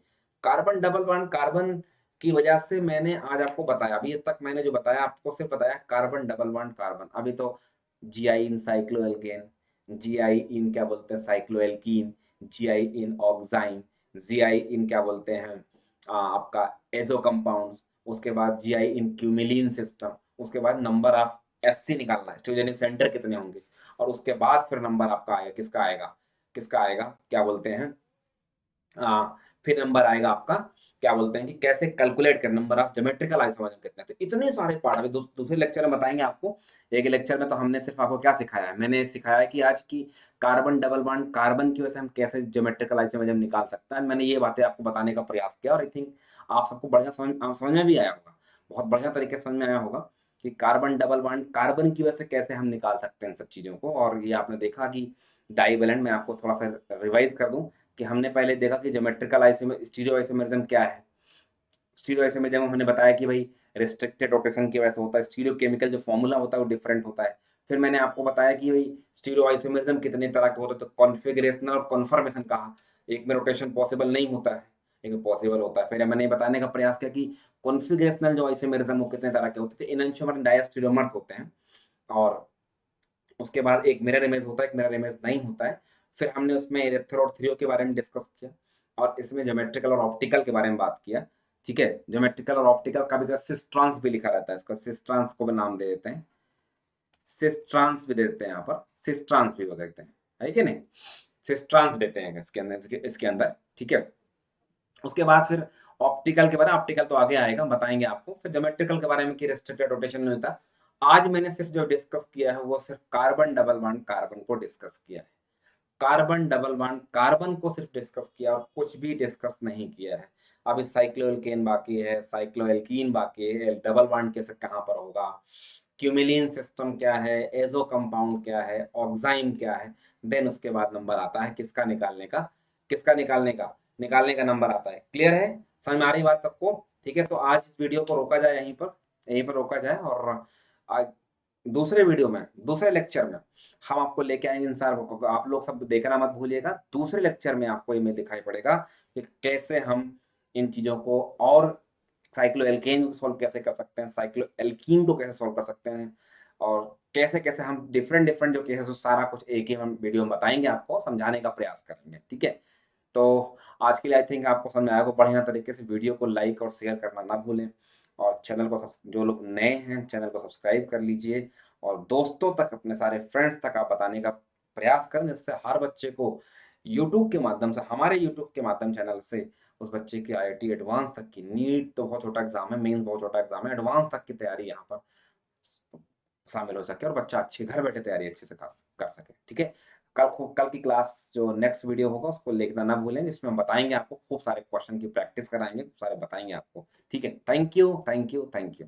कार्बन डबल बॉन्ड कार्बन की वजह से मैंने आज आपको बताया, अभी तक मैंने जो बताया आपको सिर्फ बताया कार्बन डबल बॉन्ड कार्बन। अभी तो जीआई इन साइक्लोएल्केन, जीआई इन क्या बोलते हैं साइक्लोएल्कीन, जीआई इन ऑक्साइन, जीआई इन क्या बोलते हैं आपका एजो कंपाउंड्स, उसके बाद जीआई इन क्यूमिलीन सिस्टम, उसके बाद नंबर ऑफ एससी निकालना है, स्ट्रोजेनिक सेंटर कितने होंगे, और उसके बाद फिर नंबर आपका आएगा, किसका आएगा, किसका आएगा, क्या बोलते हैं फिर नंबर आएगा आपका, क्या बोलते हैं कि कैसे कैलकुलेट कर नंबर ऑफ ज्योमेट्रिकल आइसोमर्स कितने। तो इतने सारे पार्ट अभी दूसरे लेक्चर में बताएंगे आपको। एक लेक्चर में तो हमने सिर्फ आपको क्या सिखाया है, मैंने सिखाया है कि आज की कार्बन डबल बॉन्ड कार्बन की वजह से हम कैसे ज्योमेट्रिकल आइसोमर्स निकाल सकते हैं। मैंने ये बातें आपको बताने का प्रयास किया, और आई थिंक आप सबको बढ़िया समझ में भी आया होगा, बहुत बढ़िया तरीके से समझ में आया होगा कि कार्बन डबल बॉन्ड कार्बन की वजह से कैसे हम निकाल सकते हैं इन सब चीज़ों को। और ये आपने देखा कि डाइवेलेंट में आपको थोड़ा सा रिवाइज कर दूं कि हमने पहले देखा कि ज्योमेट्रिकल आइसोमर स्टीरियो आइसोमरिज्म क्या है। स्टीरियो आइसोमरिज्म हमने बताया कि भाई रिस्ट्रिक्टेड रोटेशन की वजह से होता है, स्टीरियो केमिकल जो फॉर्मूला होता है वो डिफरेंट होता है। फिर मैंने आपको बताया कि भाई स्टीरियो आइसोमरिज्म कितने तरह के होते हैं, तो कॉन्फिगरेशनल और कॉन्फर्मेशन कहा, एक में रोटेशन पॉसिबल नहीं होता है, एक में पॉसिबल होता है। फिर मैंने बताने का प्रयास किया कि कॉन्फिगरेशनल जो आइसोमरिज्म वो कितने तरह के होते थे, एनंशियोमर एंड डायस्टीरियोमर्स होते हैं। और उसके बाद एक मिरर इमेज होता है, एक मिरर इमेज नहीं होता है। फिर हमने उसमें इरेक्थर और थ्रियो के बारे में डिस्कस किया, और इसमें ज्योमेट्रिकल और ऑप्टिकल के बारे में बात किया। ठीक है। ज्योमेट्रिकल और ऑप्टिकल का भी सिस्ट्रॉन्स भी लिखा रहता है, इसका सिस्ट्रॉन्स को भी नाम दे देते हैं, सिस्ट्रॉन्स भी दे देते हैं यहाँ पर, सिस्ट्रॉन्स भी बोल देते हैं, है कि नहीं, सिस्ट्रॉन्स देते हैं इसके अंदर, इसके अंदर, ठीक है। उसके बाद फिर ऑप्टिकल के बारे में, ऑप्टिकल तो आगे आएगा, हम बताएंगे आपको। फिर ज्योमेट्रिकल के बारे में कि रेस्ट्रिक्टेड रोटेशन नहीं होता। आज मैंने सिर्फ जो डिस्कस किया है वो सिर्फ कार्बन डबल बॉन्ड कार्बन को डिस्कस किया है, कार्बन डबल बॉन्ड कार्बन को सिर्फ डिस्कस किया और कुछ भी डिस्कस नहीं किया है। अभी साइक्लोएल्केन बाकी है, साइक्लोएल्कीन बाकी है, डबल बॉन्ड कैसे कहाँ पर होगा, क्यूमिलीन सिस्टम क्या है, एजो कंपाउंड क्या है, ऑक्साइम क्या है। देन उसके बाद नंबर आता है किसका निकालने का, किसका निकालने का नंबर आता है। क्लियर है, समझ में आ रही बात सबको? ठीक है, तो आज इस वीडियो को रोका जाए यहीं पर, यहीं पर रोका जाए, और आज दूसरे वीडियो में, दूसरे लेक्चर में हम आपको लेके आएंगे इन सारों को। आप लोग सब देखना मत भूलिएगा, दूसरे लेक्चर में आपको ये दिखाई पड़ेगा कि कैसे हम इन चीजों को, और साइक्लो एल्केन को सॉल्व कैसे कर सकते हैं, साइक्लो एल्कीन को कैसे सॉल्व कर सकते हैं, और कैसे कैसे हम डिफरेंट डिफरेंट जो केसेस, सारा कुछ एक ही हम वीडियो में बताएंगे, आपको समझाने का प्रयास करेंगे। ठीक है, तो आज के लिए आई थिंक आपको समझ आया को, बढ़िया तरीके से वीडियो को लाइक और शेयर करना ना भूलें, और चैनल को जो लोग नए हैं चैनल को सब्सक्राइब कर लीजिए, और दोस्तों तक, अपने सारे फ्रेंड्स तक आप बताने का प्रयास करें, जिससे हर बच्चे को यूट्यूब के माध्यम से, हमारे यूट्यूब के माध्यम चैनल से, उस बच्चे की आईआईटी एडवांस तक की, नीट तो बहुत छोटा एग्जाम है, मेंस बहुत छोटा एग्जाम है, एडवांस तक की तैयारी यहाँ पर शामिल हो सके, और बच्चा अच्छी घर बैठे तैयारी अच्छे से कर सके। ठीक है, कल की क्लास जो नेक्स्ट वीडियो होगा उसको देखना ना भूलें, जिसमें हम बताएंगे आपको, खूब सारे क्वेश्चन की प्रैक्टिस कराएंगे, खूब सारे बताएंगे आपको। ठीक है, thank you, thank you, thank you.